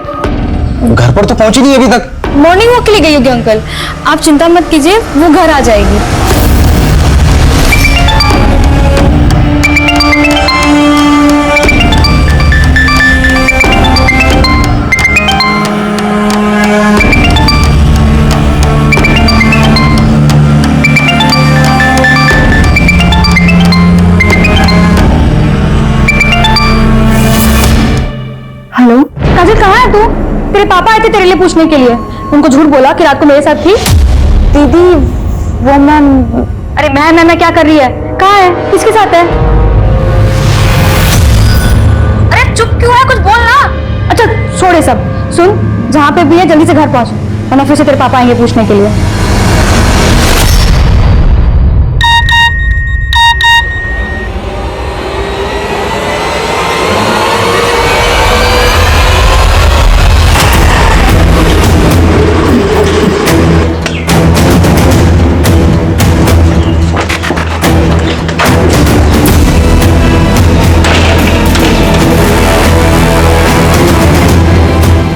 घर पर तो पहुंची नहीं अभी तक। मॉर्निंग वॉक के लिए गई होगी अंकल। आप चिंता मत कीजिए, वो घर आ जाएगी। हेलो काजल, कहाँ है तू? तेरे पापा आए थे तेरे लिए पूछने के लिए। उनको झूठ बोला कि रात को मेरे साथ थी। दीदी वो मैम। अरे मैं क्या कर रही है? कहाँ है? किसके साथ है? अरे चुप क्यों है? कुछ बोल ना। अच्छा छोड़ ये सब, सुन जहाँ पे भी है जल्दी से घर पहुंच, वरना फिर से तेरे पापा आएंगे पूछने के लिए।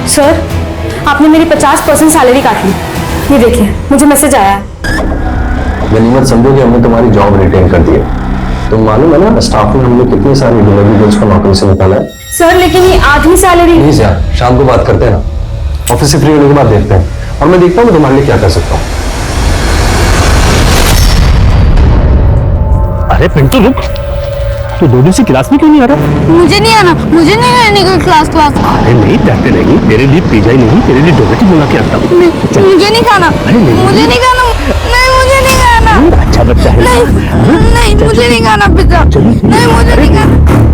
सर, आपने मेरी 50% सैलरी काट ली। ये देखिए, मुझे मैसेज आया है। गनीमत समझो कि हमने तुम्हारी जॉब रिटेन कर दी है। तुम मालूम है ना स्टाफ में हमने कितनी सारी डिलीवरी गर्ल्स को नौकरी से निकाला है। सर लेकिन ये आधी सैलरी। प्लीज यार, शाम को बात करते हैं ना, ऑफिस से फ्री होने के बाद देखते हैं, और मैं देखता हूँ तुम्हारे लिए क्या कर सकता हूँ। अरे पिंटू रुक, तू 2 दिन से क्लास में क्यों नहीं आ रहा? मुझे नहीं आना, मुझे नहीं रहने का क्लास। अरे नहीं जाते नहीं, तेरे लिए पिज्जा ही नहीं, तेरे लिए डोनेट मंगा के आता हूँ। मुझे नहीं खाना। अरे नहीं, मुझे नहीं खाना। नहीं मुझे नहीं खाना। अच्छा बच्चा है। नहीं मुझे नहीं खाना पिज्जा। नहीं मुझे नहीं खाना।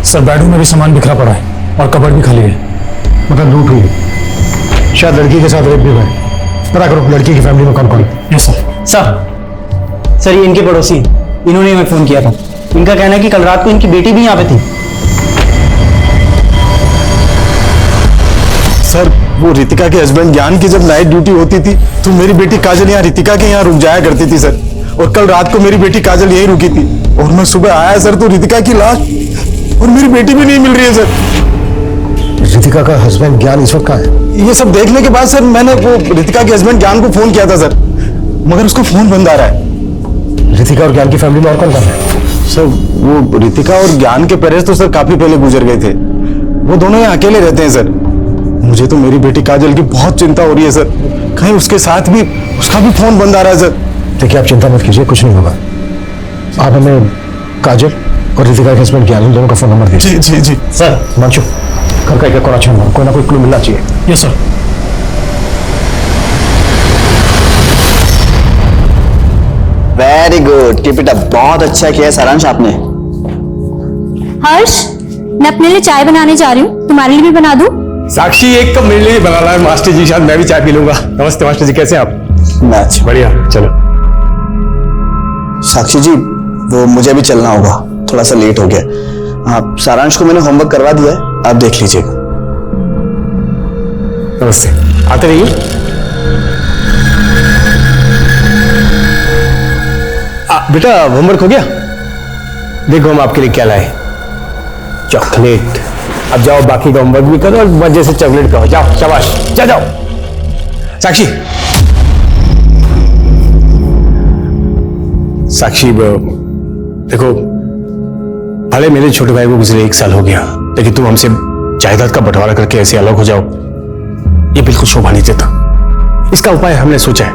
सर बेडरूम में भी सामान बिखरा पड़ा है और कबर्ड भी खाली है। मतलब लूट हुई है, शायद लड़की के साथ रेप भी हुआ है। पता करो लड़की की फैमिली में कौन कौन है। Yes sir. सर ये इनके पड़ोसी, इन्होंने हमें फोन किया था। इनका कहना है कि कल रात को इनकी बेटी भी यहाँ पे थी। सर वो रितिका के हस्बैंड ज्ञान की जब नाइट ड्यूटी होती थी तो मेरी बेटी काजल यहाँ रितिका के यहाँ रुक जाया करती थी सर। और कल रात को मेरी बेटी काजल यहीं रुकी थी और मैं सुबह आया सर तो रितिका की लाश और मेरी बेटी भी नहीं मिल रही है सर। रितिका का हस्बैंड ज्ञान इस वक्त कहाँ है? ये सब देखने के बाद सर मैंने वो रितिका के हस्बैंड ज्ञान को फोन किया था सर, मगर उसका फोन बंद आ रहा है। रितिका और ज्ञान की फैमिली में और कौन कौन है? सर वो रितिका और ज्ञान के पेरेंट्स तो सर काफी पहले गुजर गए थे, वो दोनों यहाँ अकेले रहते हैं सर। मुझे तो मेरी बेटी काजल की बहुत चिंता हो रही है सर, कहीं उसके साथ भी उसका भी फोन बंद आ रहा है सर। देखिए आप चिंता मत कीजिए, कुछ नहीं होगा। आप हमें काजल और रितिका के हस्बैंड ज्ञान दोनों का फोन नंबर दीजिए। जी जी जी सर। मंचू घर का एक कोना छान, कोई ना कोई क्लू मिलना चाहिए। Yes sir. Very good, keep it up. बहुत अच्छा किया सारांश आपने। हर्ष, मैं अपने लिए चाय बनाने जा रही हूँ, तुम्हारे लिए भी बना दूँ? साक्षी एक कप मेरे लिए बना रहा है मास्टर जी, शायद मैं भी चाय पी लूंगा। नमस्ते मास्टर जी, कैसे हैं आप? मैं अच्छा। बढ़िया, चलो। साक्षी जी वो मुझे भी चलना होगा, थोड़ा सा लेट हो गया। आप सारांश को मैंने होमवर्क करवा दिया है, आप देख लीजिएगा। नमस्ते, आते रहिए। बेटा होमवर्क हो गया? देखो हम आपके लिए क्या लाए, चॉकलेट। अब जाओ बाकी का होमवर्क भी करो और मजे से चॉकलेट खाओ। जाओ, शाबाश, जाओ। साक्षी, साक्षी देखो, भले मेरे छोटे भाई को गुजरे 1 साल हो गया, लेकिन तुम हमसे जायदाद का बंटवारा करके ऐसे अलग हो जाओ, ये बिल्कुल शोभा नहीं देता। इसका उपाय हमने सोचा है।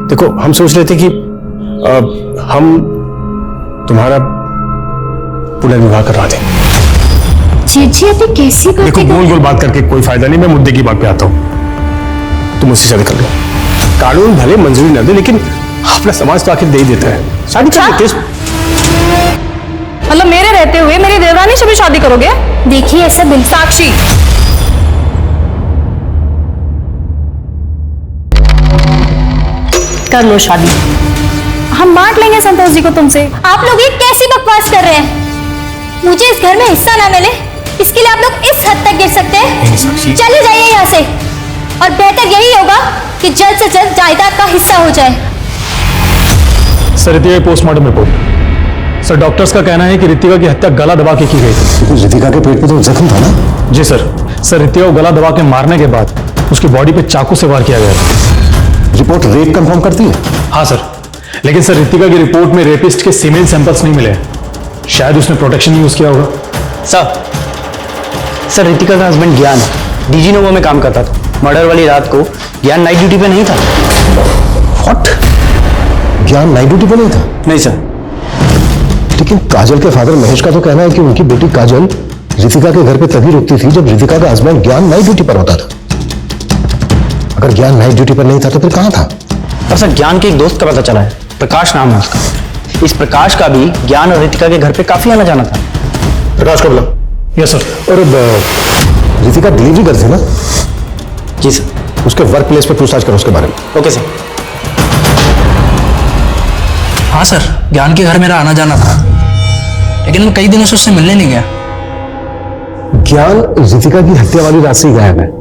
देखो, हम सोच रहे थे कि हम तुम्हारा पुनर्विवाह करवा दें। जी अभी कैसी बात? देखो, गोल गोल बात करके कोई फायदा नहीं, मैं मुद्दे की बात पे आता हूं। तुम उससे शादी कर लो। कानून भले मंजूरी न दे, लेकिन अपना समाज तो आखिर दे ही देता है। शादी कर लेते हैं। मतलब मेरे रहते हुए मेरी देवरानी से भी शादी करोगे? देखिए ऐसा बिल्कुल। साक्षी, कर लो शादी, हम बांट लेंगे संतोष जी को तुमसे। आप लोग ये कैसी बकवास कर रहे हैं? मुझे इस घर में हिस्सा ना मिले, इसके लिए आप लोग इस हद तक गिर सकते हैं? चले जाइए यहाँ से, और बेहतर यही होगा कि जल्द से जल्द जायदाद का हिस्सा हो जाए। Sir, Ritika postmortem report. Sir, doctors का कहना है कि रितिका की हत्या गला दबा के की गई थी। रितिका के पेट पे तो जख्म था ना? जी सर। सर, रितिका को गला दबा के मारने के बाद उसकी बॉडी पे चाकू से वार किया गया था। रिपोर्ट रेप कंफर्म करती है? हाँ सर, लेकिन सर रितिका की रिपोर्ट में रेपिस्ट के सीमेन सैंपल्स नहीं मिले। शायद उसने प्रोटेक्शन यूज किया होगा। सर, रितिका का हस्बैंड ज्ञान डीजी नोवो में काम करता था। मर्डर वाली रात को ज्ञान नाइट ड्यूटी पे नहीं था। व्हाट? ज्ञान नाइट ड्यूटी पे नहीं था? नहीं सर। लेकिन काजल के फादर महेश का तो कहना है कि उनकी बेटी काजल रितिका के घर पे तभी रुकती थी जब रितिका का हस्बैंड ज्ञान नाइट ड्यूटी पर होता था। अगर ज्ञान नाइट ड्यूटी पर नहीं था तो फिर कहां था? और सर, ज्ञान के एक दोस्त का पता चला है, प्रकाश नाम है उसका। इस प्रकाश का भी ज्ञान और रितिका के घर पे काफी आना जाना था। प्रकाश को बुला। Yes sir. और रितिका डिलीवरी करती है ना? जी सर। उसके वर्क प्लेस पे पूछताछ करो उसके बारे में। Okay sir. हाँ सर, ज्ञान के घर मेरा आना जाना था, लेकिन मैं कई दिनों से उससे मिलने नहीं गया। ज्ञान रितिका की हत्या वाली रात से ही गायब है।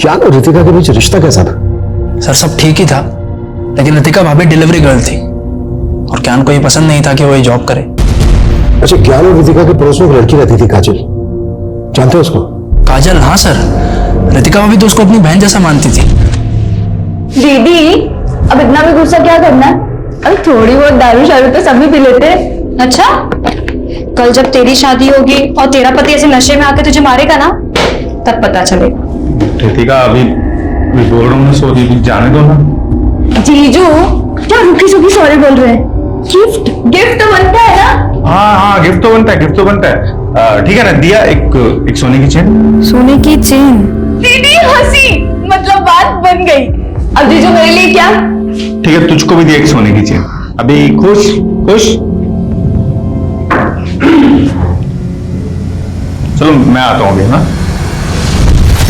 ज्ञान और रितिका के बीच रिश्ता कैसा था? सर, सब ठीक ही था, लेकिन रितिका भाभी डिलीवरी गर्ल थी और ज्ञान को ये पसंद नहीं था कि वो ये जॉब करे। अच्छा, ज्ञान और रितिका के पड़ोस में एक लड़की रहती थी, काजल, जानते हो उसको? काजल? हाँ सर, रितिका भाभी तो उसको अपनी बहन जैसा मानती थी। दीदी अब इतना भी गुस्सा क्या करना है? अरे थोड़ी बहुत दारू शारू तो सभी पी लेते हैं। अच्छा, कल जब तेरी शादी होगी और तेरा पति ऐसे नशे में आके तुझे मारेगा ना, तब पता चलेगा। रितिका अभी बोल रहा हूँ, सो दीदी जाने दो ना। जीजू क्या रुकी सुखी सॉरी बोल रहे हैं? गिफ्ट तो बनता है ना? हाँ, गिफ्ट तो बनता है। ठीक है ना, दिया एक सोने की चेन। सोने की चेन? दीदी हंसी, मतलब बात बन गई। अब जीजू मेरे लिए क्या? ठीक है, तुझको भी दिया एक सोने की चेन। अभी खुश खुश? चलो मैं आता हूँ अभी। ना,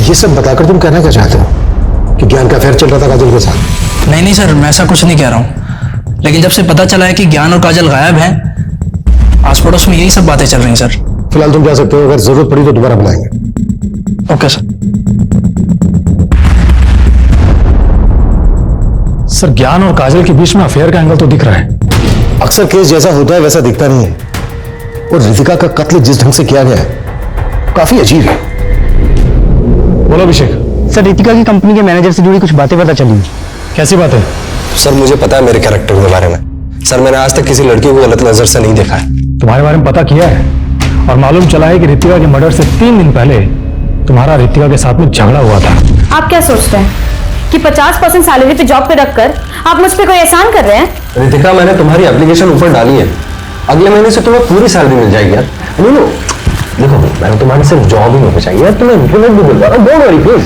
ये सब बताकर तुम कहना क्या चाहते हो? कि ज्ञान का अफेयर चल रहा था काजल के साथ? नहीं सर, मैं ऐसा कुछ नहीं कह रहा हूँ, लेकिन जब से पता चला है कि ज्ञान और काजल गायब हैं, आस पड़ोस में यही सब बातें चल रही हैं सर। फिलहाल तुम जा सकते हो, अगर जरूरत पड़ी तो दोबारा बुलाएंगे। Okay sir. सर, ज्ञान और काजल के बीच में अफेयर का एंगल तो दिख रहा है। अक्सर केस जैसा होता है वैसा दिखता नहीं है, और रितिका का कत्ल जिस ढंग से किया गया है काफी अजीब है। बोलो अभिषेक। सर, रितिका की कंपनी के मैनेजर से जुड़ी कुछ बातें पता चली। कैसी बात है? सर, मुझे पता है मेरे कैरेक्टर के बारे में। सर, मैंने आज तक किसी लड़की को गलत नजर से नहीं देखा है। तुम्हारे बारे में पता किया है और मालूम चला है कि रितिका के मर्डर से 3 दिन पहले तुम्हारा रितिका के साथ में झगड़ा हुआ था। आप क्या सोचते हैं कि 50% सैलरी पे जॉब पे रखकर आप मुझ पे कोई एहसान कर रहे हैं? रितिका, मैंने तुम्हारी एप्लीकेशन ऊपर डाली है, अगले महीने से तुम्हें पूरी सैलरी मिल जाएगी यार। देखो, मैंने तुम्हारी सिर्फ जॉब ही नहीं बचाई यार, तुम्हें इंक्रीमेंट भी मिल रहा है। Don't worry please.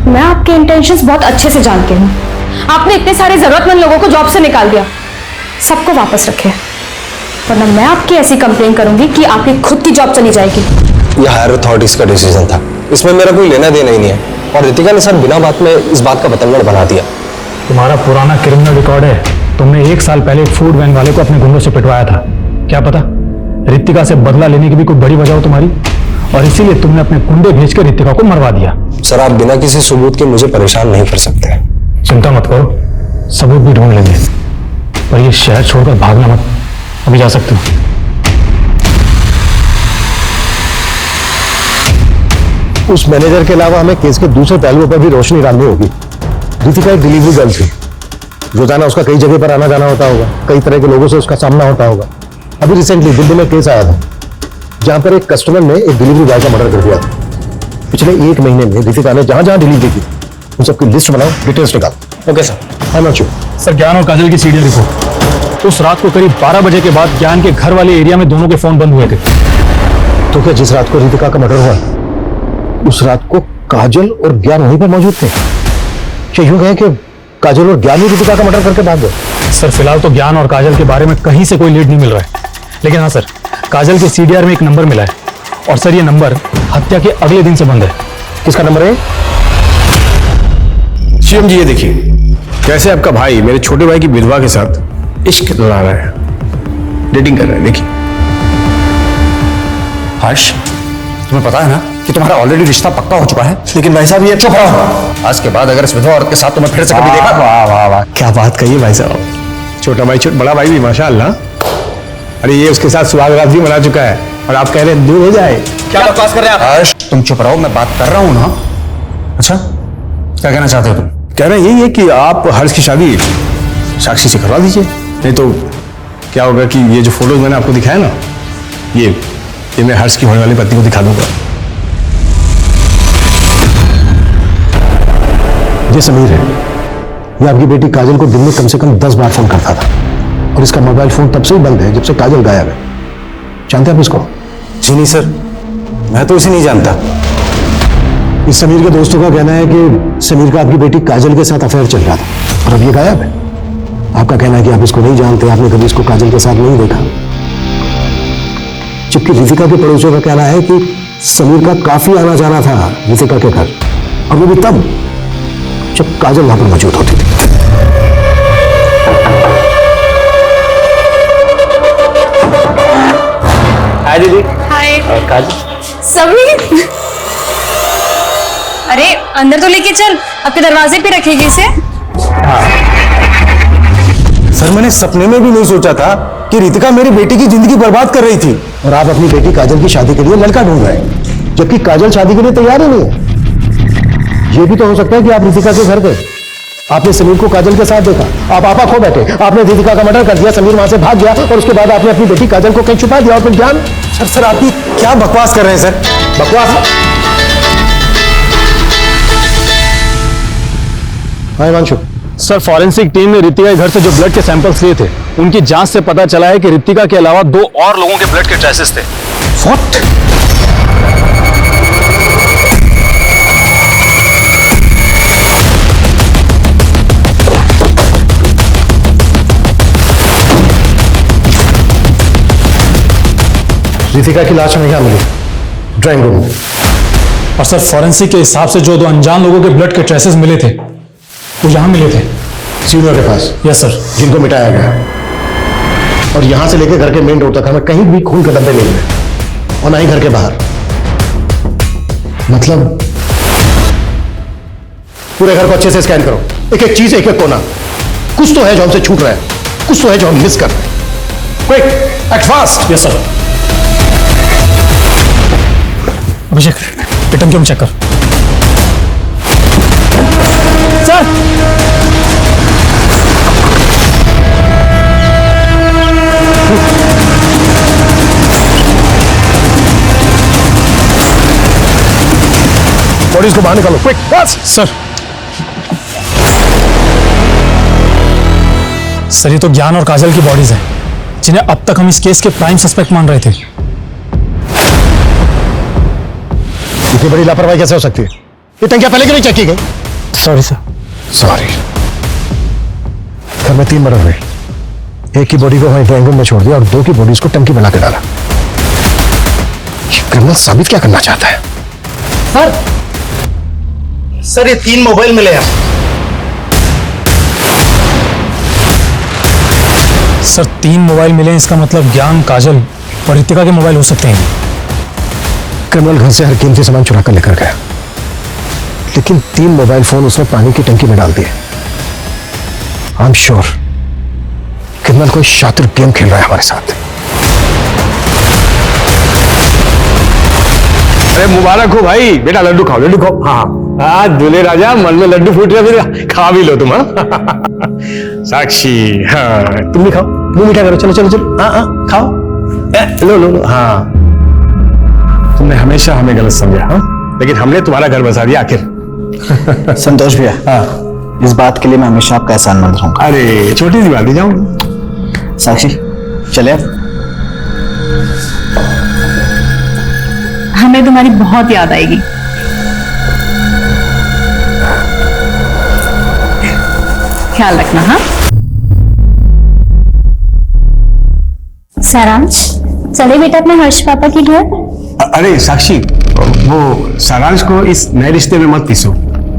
मैं आपके इंटेंशंस बहुत अच्छे से जानती हूँ। आपने इतने सारे जरूरतमंद लोगों को जॉब से निकाल दिया, सबको वापस रखे, वरना मैं आपकी ऐसी कंप्लेन करूंगी कि आपकी खुद की जॉब चली जाएगी। यह हायर अथॉरिटीज का डिसीजन था, इसमें मेरा कोई लेना देना ही नहीं है। और रितिका ने सर बिना बात में इस बात का बतंगड़ बना दिया। तुम्हारा पुराना क्रिमिनल रिकॉर्ड है। तुमने 1 साल पहले एक फूड वैन वाले को अपने गुंडों से पिटवाया था। क्या पता रितिका से बदला लेने की भी कोई बड़ी वजह हो तुम्हारी। और इसीलिए तुमने अपने गुंडे भेजकर रितिका को मरवा दिया। सर आप बिना किसी सबूत के मुझे परेशान नहीं कर सकते। चिंता मत करो, सबूत भी ढूंढ लेंगे, पर ये शहर छोड़कर भागना मत, अभी जा सकते हो। उस मैनेजर के अलावा हमें केस के दूसरे पहलुओं पर भी रोशनी डालनी होगी। रितिका एक डिलीवरी गर्ल थी, रोजाना उसका कई जगह पर आना जाना होता होगा, कई तरह के लोगों से उसका सामना होता होगा। अभी रिसेंटली दिल्ली में केस आया था जहां पर एक कस्टमर ने एक डिलीवरी बॉय का मर्डर कर दिया था। पिछले 1 महीने में रितिका ने जहां जहां डिलीवरी की उन सबकी लिस्ट बनाओ, डिटेल्स निकालो। Okay sir, I am not sure. Sir ज्ञान और काजल की सीडीआर रिपोर्ट। उस रात को करीब 12 बजे के बाद ज्ञान के घर वाले एरिया में दोनों के फोन बंद हुए थे। तो क्या जिस रात को रितिका का मर्डर हुआ उस रात को काजल और ज्ञान वहीं पर मौजूद थे? क्या यूं कहें कि काजल और ज्ञान ही रितिका का मर्डर करके भाग गए? सर फिलहाल तो ज्ञान और काजल के बारे में कहीं से कोई लीड नहीं मिल रहा है, लेकिन हाँ सर, काजल के सीडीआर में एक नंबर मिला है, और सर ये नंबर हत्या के अगले दिन से बंद है। किसका नंबर है? सीएम जी ये देखिए कैसे आपका भाई मेरे छोटे भाई की विधवा के साथ इश्क लड़ा रहा है, डेटिंग कर रहा है। देखिए हर्ष, तुम्हें पता है ना कि तुम्हारा ऑलरेडी रिश्ता पक्का हो चुका है। लेकिन भाई साहब ये चुप रहो। आज के बाद अगर इस विधवा औरत के साथ तुम्हें फिर से कभी देखा, वाह वाह वाह, क्या बात कही भाई साहब। छोटा भाई बड़ा भाई भी माशाअल्लाह। अरे ये उसके साथ सुहागरात भी मना चुका है और आप कह रहे हैं दूर हो जाए। क्या बकवास कर रहे हैं आप? हर्ष तुम चुप रहो, मैं बात कर रहा हूं ना। अच्छा क्या कहना चाहते हो तुम? कहना यही है कि आप हर्ष की शादी साक्षी से करवा दीजिए, नहीं तो क्या होगा कि ये जो फोटोज मैंने आपको दिखाया ना, ये मैं हर्ष की होने वाली पत्नी को दिखा दूंगा। ये समीर है, ये आपकी बेटी काजल को दिन में कम से कम 10 बार फोन करता था, और इसका मोबाइल फोन तब से ही बंद है जब से काजल गायब है। जानते हैं आप इसको? जी नहीं सर, मैं तो इसे नहीं जानता। इस समीर के दोस्तों का कहना है कि समीर का आपकी बेटी काजल के साथ अफेयर चल रहा था और अब ये गायब है। आपका कहना है कि आप इसको नहीं जानते, आपने कभी इसको काजल के साथ नहीं देखा, जबकि रितिका के पड़ोसियों का कहना है कि समीर का काफी आना जाना था रितिका के घर, और वो भी तब जब काजल वहां पर मौजूद होती थी। हाय दीदी। हाय काजल। समीर, अरे अंदर तो लेके चल, आपके दरवाजे पे रखेगी इसे। सर मैंने सपने में भी नहीं सोचा था कि रितिका मेरी बेटी की जिंदगी बर्बाद कर रही थी, और आप अपनी बेटी काजल की शादी के लिए लड़का ढूंढ रहे हैं, जबकि काजल शादी के लिए तैयार ही नहीं है। ये भी तो हो सकता है कि आप रितिका के घर गए, आपने समीर को काजल के साथ देखा, आप आपा खो बैठे, आपने रितिका का मर्डर कर दिया, समीर वहां से भाग गया, और उसके बाद आपने अपनी बेटी काजल को कहीं छुपा दिया, और फिर ज्ञान। सर आप क्या बकवास कर रहे हैं सर? बकवास? हाँ हिमांशु। सर फॉरेंसिक टीम ने रितिका के घर से जो ब्लड के सैंपल्स लिए थे, उनकी जांच से पता चला है कि रितिका के अलावा 2 और लोगों के ब्लड के ट्रेसेस थे। What? रितिका की लाश हमें क्या मिली? ड्राइंग रूम में। और सर फॉरेंसिक के हिसाब से जो 2 अनजान लोगों के ब्लड के ट्रेसेस मिले थे वो यहां मिले थे, सीनियर के पास। Yes sir. जिनको मिटाया गया, और यहां से लेकर घर के मेन रोड तक हमें कहीं भी खून के धब्बे नहीं मिले, और ना ही घर के बाहर। मतलब पूरे घर को अच्छे से स्कैन करो, एक एक चीज, एक एक कोना। कुछ तो है जो हमसे छूट रहा है, कुछ तो है जो हम मिस कर रहे हैं। Quick, act fast. Yes sir. Abhishek एटम क्यों चेक कर। सर बॉडीज को बाहर निकालो, क्विक फास्ट। सर ये तो ज्ञान और काजल की बॉडीज हैं, जिन्हें अब तक हम इस केस के प्राइम सस्पेक्ट मान रहे थे। इतनी बड़ी लापरवाही कैसे हो सकती है? ये टंकियां पहले क्यों नहीं चेक की गई? Sorry sir. सॉरी। घर में 3 मर्डर हुए, एक की बॉडी को वहीं ड्राइंग रूम में छोड़ दिया और 2 की बॉडीज को टंकी बना के डाला। ये क्रिमिनल साबित क्या करना चाहता है? सर ये 3 मोबाइल मिले हैं। सर 3 मोबाइल मिले, इसका मतलब ज्ञान, काजल और रितिका के मोबाइल हो सकते हैं। क्रिमिनल घर से हर कीमती सामान चुरा कर लेकर गया, लेकिन 3 मोबाइल फोन उसने पानी की टंकी में डाल दिए। आई एम श्योर क्रिमिनल कोई शातिर गेम खेल रहा है हमारे साथ। अरे मुबारक हो भाई, बेटा लड्डू खाओ, लड्डू खाओ। हाँ हाँ, दूल्हे राजा मन में लड्डू फूट रहे, फिर खा भी लो तुम। हाँ साक्षी, हाँ तुम भी खाओ, मुंह मीठा करो। चलो चलो चलो, हाँ हाँ खाओ, लो लो लो। हाँ तुमने हमेशा हमें गलत समझा, हाँ, लेकिन हमने तुम्हारा घर बसा दिया आखिर। संतोष भैया, हाँ इस बात के लिए मैं हमेशा आपका एहसानमंद रहूंगा। अरे छोटी सी बात ही, जाऊँ। साक्षी चले अब। हमें तुम्हारी बहुत याद आएगी। ख्याल रखना। हाँ सारांश, चले बेटा अपने हर्ष पापा के घर। अरे साक्षी, वो सारांश को इस नए रिश्ते में मत पीसो।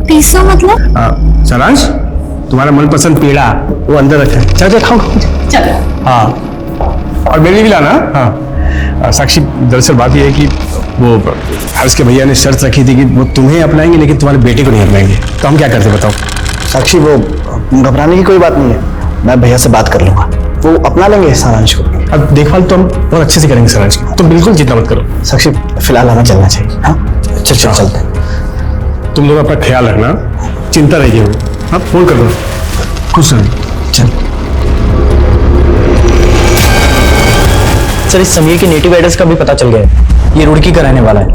पीसो मतलब? सारांश, तुम्हारा मनपसंद पेड़ा वो अंदर रखा है, चलो खाओ खाओ। चलो। हाँ, और मेरे लिए भी लाना। हाँ साक्षी, दरअसल बात यह है कि वो हर्ष के भैया ने शर्त रखी थी कि वो तुम्हें अपनाएंगे लेकिन तुम्हारे बेटे को नहीं अपनाएंगे, तो हम क्या करते बताओ। साक्षी, वो घबराने की कोई बात नहीं है, मैं भैया से बात कर लूंगा, वो अपना लेंगे सारांश को। अब देखभाल तो हम बहुत अच्छे से करेंगे सारांश की, तुम बिल्कुल चिंता मत करो। साक्षी फिलहाल हमें चलना चाहिए। हाँ चल चलते। तुम लोग अपना ख्याल रखना, चिंता रहिए हो। हाँ फोन कर दो, खुश रहो। चल सर, इस समीर के नेटिव एड्रेस का भी पता चल गया है, ये रुड़की का रहने वाला है,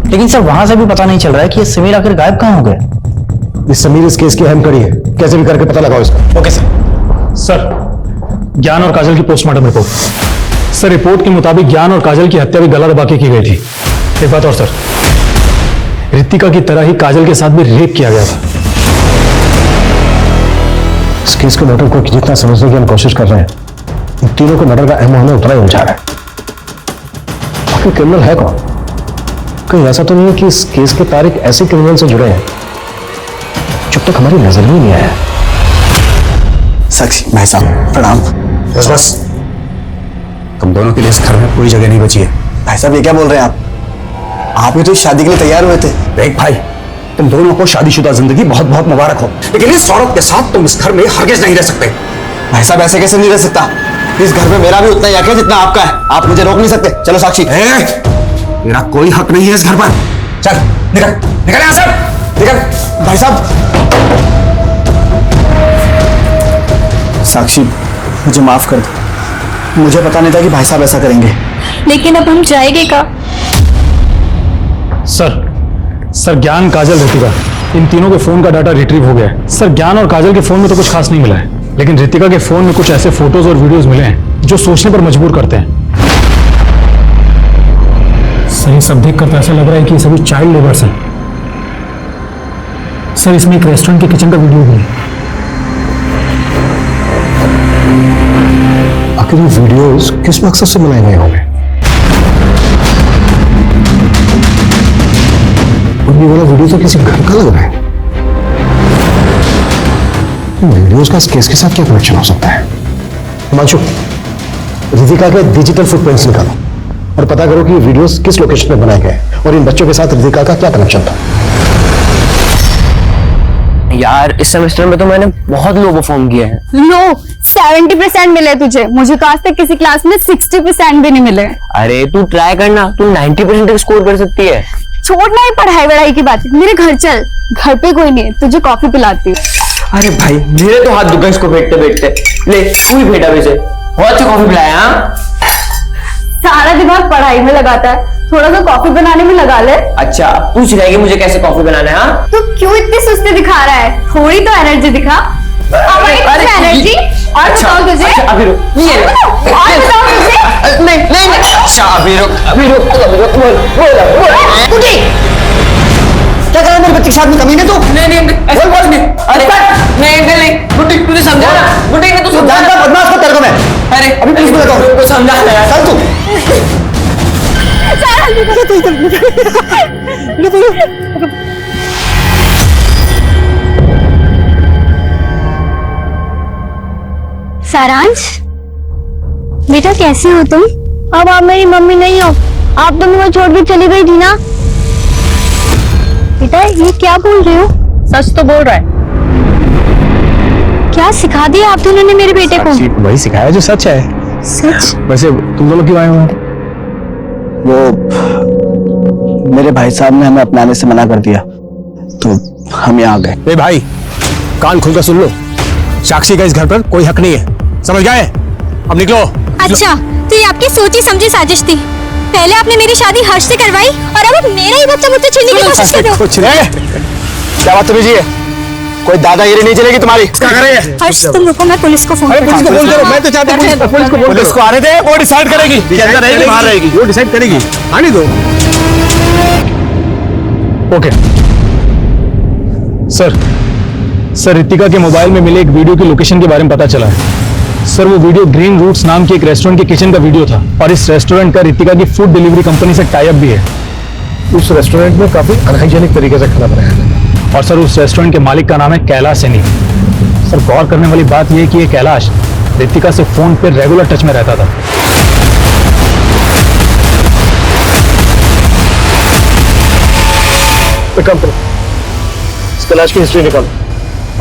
लेकिन सर वहां से भी पता नहीं चल रहा है कि ये समीर आखिर गायब कहाँ हो गया। इस समीर इस केस की अहम कड़ी है, कैसे भी करके पता लगाओ इसका। ओके सर, ज्ञान और काजल की पोस्टमार्टम रिपोर्ट। सर, रिपोर्ट के मुताबिक ज्ञान और काजल की हत्या भी गला दबा के की गई थी। एक बात और सर, रितिका की तरह ही काजल के साथ भी रेप किया गया था। इस केस के मोटिव को जितना समझने की हम कोशिश कर रहे हैं, इन तीनों को मर्डर का अहम होना उतना ही उलझा रहा है। आखिर क्रिमिनल है कौन? कहीं ऐसा तो नहीं है कि इस केस के तार एक ऐसे क्रिमिनल से जुड़े हैं जब तक हमारी नजर में नहीं आया। साक्षी भाई साहब प्रणाम। बस बस, तुम दोनों के लिए इस घर में कोई जगह नहीं बची है। भाई साहब ये क्या बोल रहे हैं आप भी तो इस शादी के लिए तैयार हुए थे। देख भाई, तुम दोनों को शादीशुदा जिंदगी बहुत बहुत मुबारक हो, लेकिन इस औरत के साथ तुम इस घर में हरगिज नहीं रह सकते। भाई साहब ऐसे कैसे नहीं रह सकता, इस घर में मेरा भी उतना ही हक है जितना आपका है, आप मुझे रोक नहीं सकते। चलो साक्षी। मेरा कोई हक नहीं है इस घर पर। चल निकल निकल यहां से, निकल। भाई साहब, साक्षी मुझे माफ कर दो, मुझे पता नहीं था कि भाई साहब ऐसा करेंगे। लेकिन अब हम जाएंगे का? सर ज्ञान, काजल, रितिका, इन तीनों के फोन का डाटा रिट्रीव हो गया है। सर, ज्ञान और काजल के फोन में तो कुछ खास नहीं मिला है, लेकिन रितिका के फोन में कुछ ऐसे फोटोज और वीडियोस मिले हैं जो सोचने पर मजबूर करते हैं। सर, ये सब देखकर तो ऐसा लग रहा है कि ये सभी चाइल्ड लेबर्स हैं। सर, इसमें एक रेस्टोरेंट के किचन का वीडियो भी है। आखिर ये वीडियोस किस मकसद से बनाए गए होंगे? और ये वाला वीडियो तो किसी घर का लग रहा है। वीडियोस का इस केस के साथ क्या कनेक्शन हो सकता है? हिमांशु, रितिका के डिजिटल फुटप्रिंट्स निकालो और पता करो कि ये वीडियोस किस लोकेशन पे बनाए गए और इन बच्चों के साथ रितिका का क्या कनेक्शन था। यार, इस सेमेस्टर में तो मैंने बहुत लो परफॉर्म किया है। लो 70% मिले तुझे, मुझे तो आज तक किसी क्लास में 60% भी नहीं मिले। अरे तू ट्राई करना, तू 90% तक स्कोर कर सकती है। छोड़ना ही पढ़ाई वढ़ाई की बात, मेरे घर चल, घर पे कोई नहीं है, तुझे कॉफी पिलाती हूँ। अरे भाई, मेरे तो हाथ दुखा इसको बैठते बैठते। ले तू ही बेटा वैसे, बहुत अच्छा कॉफी पिलाया। सारा दिमाग पढ़ाई में लगाता है, थोड़ा सा कॉफी बनाने में लगा ले। अच्छा, पूछ रहेगी मुझे कैसे कॉफी बनाना है? हाँ, तू क्यों इतनी सुस्ती दिखा रहा है? थोड़ी तो एनर्जी दिखा। एनर्जी और बताओ तुझे। अभी रुक, और बताओ तुझे। नहीं, अच्छा अभी रुक, उठी। क्या कर रहा है मेरे बच्चे के साथ में, कमीने तू? नहीं, ऐसा कुछ नहीं। अरे नहीं, बुड्ढी तुझे समझा ना, बुड्ढी ने तू समझा जानता बदमाश को तेरे को मैं। अरे अभी पुलिस को बताओ, को समझा ना यार। चल तू। सारांश, बेटा कैसे हो तुम? अब आप मेरी मम्मी नहीं हो, आप तो मुझे छोड़ के चली गई थी ना। बेटा ये क्या बोल रहे हो? सच तो बोल रहा है। क्या सिखा दिया आप दोनों ने मेरे बेटे को? वही सिखाया जो सच है। सच? वैसे तुम दोनों क्यों आए हुए हो? वो मेरे भाई साहब ने हमें अपनाने से मना कर दिया तो हम यहाँ आ गए। ए भाई, कान खुलकर सुन लो, साक्षी का इस घर पर कोई हक नहीं है, समझ गए? अब निकलो। अच्छा, तो ये आपकी सोची समझी साजिश थी। पहले आपने मेरी शादी हर्ष से करवाई और अब मेरा ही बच्चा मुझसे छीनने की कोशिश कर रहे हो। कुछ नहीं। क्या बात है? कोई दादागिरी नहीं चलेगी तुम्हारी। क्या कर रही है? हर्ष तुम रुको, मैं पुलिस को फोन करती हूँ। पुलिस को फोन करो, मैं तो चाहता हूँ पुलिस को आने दे, वो डिसाइड करेगी। अंदर रहेगी बाहर रहेगी, वो डिसाइड करेगी। आने दो। ओके सर, रितिका के मोबाइल में मिले एक वीडियो की लोकेशन के बारे में पता चला है। सर वो वीडियो ग्रीन रूट्स नाम के एक रेस्टोरेंट के किचन का वीडियो था और इस रेस्टोरेंट का रितिका की फूड डिलीवरी कंपनी से टाई अप भी है। उस रेस्टोरेंट में काफी अनहाइजेनिक तरीके से खाना बनाया है और सर उस रेस्टोरेंट के मालिक का नाम है कैलाश सैनी। सर गौर करने वाली बात यह है कि ये कैलाश रितिका से फोन पर रेगुलर टच में रहता था। कैलाश की हिस्ट्री निकालो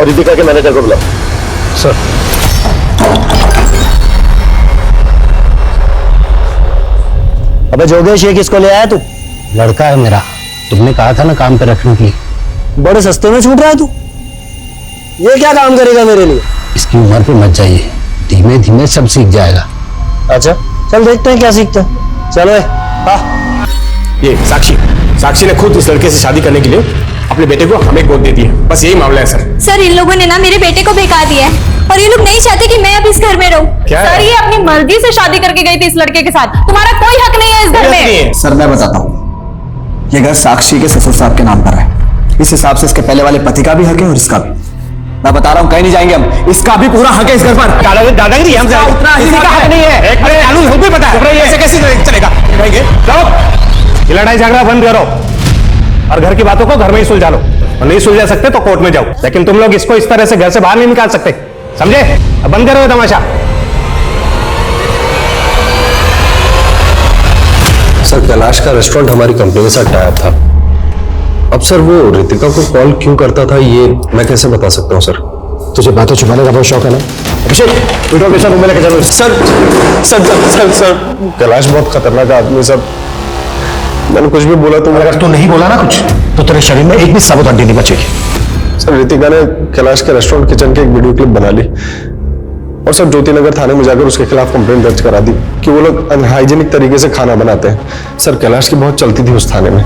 और रितिका के मैनेजर को बुलाओ। सर अबे जोगेश, ये किसको ले आया तू? लड़का है मेरा, तुमने कहा था ना काम पे रखने की। बड़े सस्ते में छूट रहा है तू। ये क्या काम करेगा मेरे लिए? इसकी उम्र पे मत जाइए, धीमे धीमे सब सीख जाएगा। अच्छा चल देखते हैं क्या सीखता है। चलो हाँ। ये साक्षी ने खुद इस लड़के से शादी करने के लिए अपने बेटे को हमें गोद दे दी है। बस यही मामला है सर। सर इन लोगों ने ना मेरे बेटे को बेका दिया है और ये लोग नहीं चाहते कि मैं अब इस घर में रहूं। सर ये अपनी मर्जी से शादी करके गई थी इस लड़के के साथ, तुम्हारा कोई हक नहीं है इस घर में। सर मैं बताता हूँ, ये घर साक्षी के ससुर साहब के नाम पर है। इस हिसाब से इसके पहले वाले पति का भी हक है और इसका भी। मैं बता रहा हूँ कहीं नहीं जाएंगे हम, इसका भी पूरा हक है इस घर पर। दादागिरी हम उतना किसी का हक नहीं है। एक पता है ऐसे कैसे चलेगा? ये लड़ाई झगड़ा बंद करो और घर की बातों को घर में ही सुलझा लो। और नहीं सुलझा सकते तो कोर्ट में जाओ, लेकिन तुम लोग इसको इस तरह से घर से बाहर नहीं निकाल सकते, समझे? अब बंद करो तमाशा। सर कैलाश का रेस्टोरेंट हमारी कंपनी के साथ टाई अप था। अब सर वो रितिका को कॉल क्यों करता था ये मैं कैसे बता सकता हूँ सर? तुझे बातें छुपाने का बहुत शौक है ना? अभिषेक बेटो के साथ रूम में लेके चलो। सर कैलाश बहुत खतरनाक आदमी है। सब मैंने कुछ भी बोला तो अगर तू नहीं बोला ना कुछ तो तेरे शरीर में एक भी साबुत हड्डी नहीं बचेगी। सर रितिका ने कैलाश के रेस्टोरेंट किचन की एक वीडियो क्लिप बना ली और सर ज्योति नगर थाने में जाकर उसके खिलाफ कंप्लेंट दर्ज करा दी कि वो लोग अनहाइजीनिक तरीके से खाना बनाते हैं। सर कैलाश की बहुत चलती थी उस थाने में,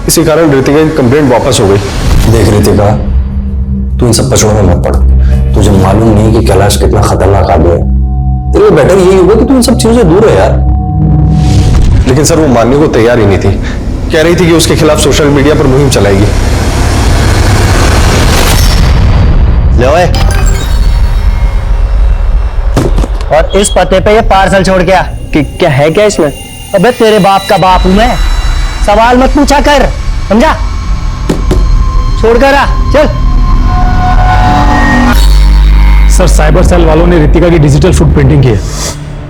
इसी कारण रितिका की कंप्लेंट वापस हो गई। देख रितिका, तू इन सब पचड़ों में मत पड़। तुझे मालूम नहीं कि कैलाश कितना खतरनाक आदमी है। तेरे लिए बेटर यही होगा कि तू इन सब चीजों से दूर है यार। लेकिन सर वो मानने को तैयार ही नहीं थी, कह रही थी कि उसके खिलाफ सोशल मीडिया पर मुहिम चलाएगी। ले ओए, और इस पते पे ये पार्सल छोड़ के आ। कि क्या है क्या इसमें? अबे तेरे बाप का बाप हूं मैं, सवाल मत पूछा कर, समझा? छोड़ कर आ, चल। सर साइबर सेल वालों ने रितिका की डिजिटल फुटप्रिंटिंग की है।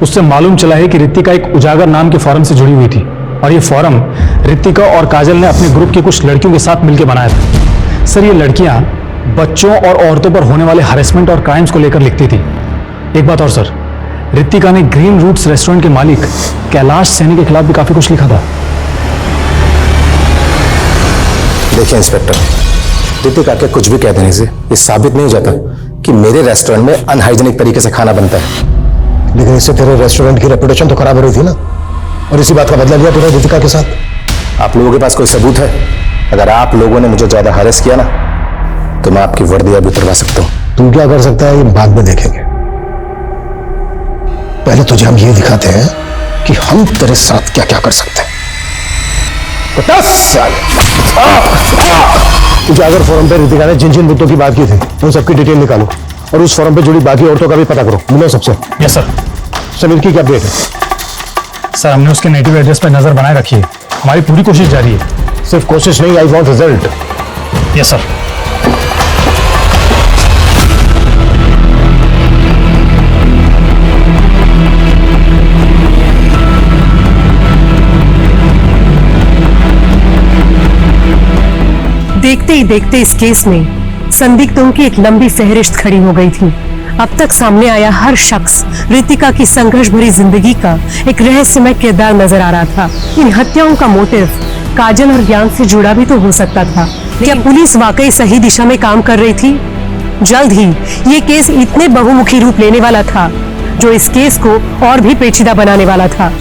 उससे मालूम चला है कि रितिका एक उजागर नाम के फोरम से जुड़ी हुई थी और ये फोरम रितिका और काजल ने अपने ग्रुप की कुछ लड़कियों के साथ मिलकर बनाया था। सर ये लड़कियां बच्चों और औरतों पर होने वाले हरेसमेंट और क्राइम्स को लेकर लिखती थी। एक बात और सर, रितिका ने ग्रीन रूट्स रेस्टोरेंट के मालिक कैलाश सैनी के खिलाफ भी काफी कुछ लिखा था। देखिए इंस्पेक्टर, रितिका के कुछ भी कह देने से ये साबित नहीं हो जाता कि मेरे रेस्टोरेंट में अनहाइजीनिक तरीके से खाना बनता है। लेकिन इससे तेरे रेस्टोरेंट की रेपुटेशन तो खराब हो रही थी ना, और इसी बात का बदला लिया तूने रितिका के साथ। आप लोगों के पास कोई सबूत है? अगर आप लोगों ने मुझे ज्यादा हरेस किया ना तो मैं आपकी वर्दी भी उतरवा सकता हूं। तू क्या कर सकता है ये बाद में देखेंगे, पहले तुझे हम ये दिखाते हैं कि हम तेरे साथ क्या क्या कर सकते हैं। 10 साल उजागर फोरम पे रितिका ने जिन जिन मुद्दों की बात की थी उन सबकी डिटेल निकालो और उस फोरम पे जुड़ी बाकी औरतों का भी पता करो। मिलो सबसे। Yes sir. समीर की क्या अपडेट है? सर हमने उसके नेटिव एड्रेस पर नजर बनाए रखी है, हमारी पूरी कोशिश जारी है। सिर्फ कोशिश नहीं, I want result. Yes sir. देखते ही देखते इस केस में संदिग्धों की एक लंबी फहरिस्त खड़ी हो गई थी। अब तक सामने आया हर शख्स रितिका की संघर्ष भरी जिंदगी का एक रहस्यमय किरदार नजर आ रहा था। इन हत्याओं का मोटिव काजल और ज्ञान से जुड़ा भी तो हो सकता था। क्या पुलिस वाकई सही दिशा में काम कर रही थी? जल्द ही ये केस इतने बहुमुखी रूप लेने वाला था जो इस केस को और भी पेचीदा बनाने वाला था।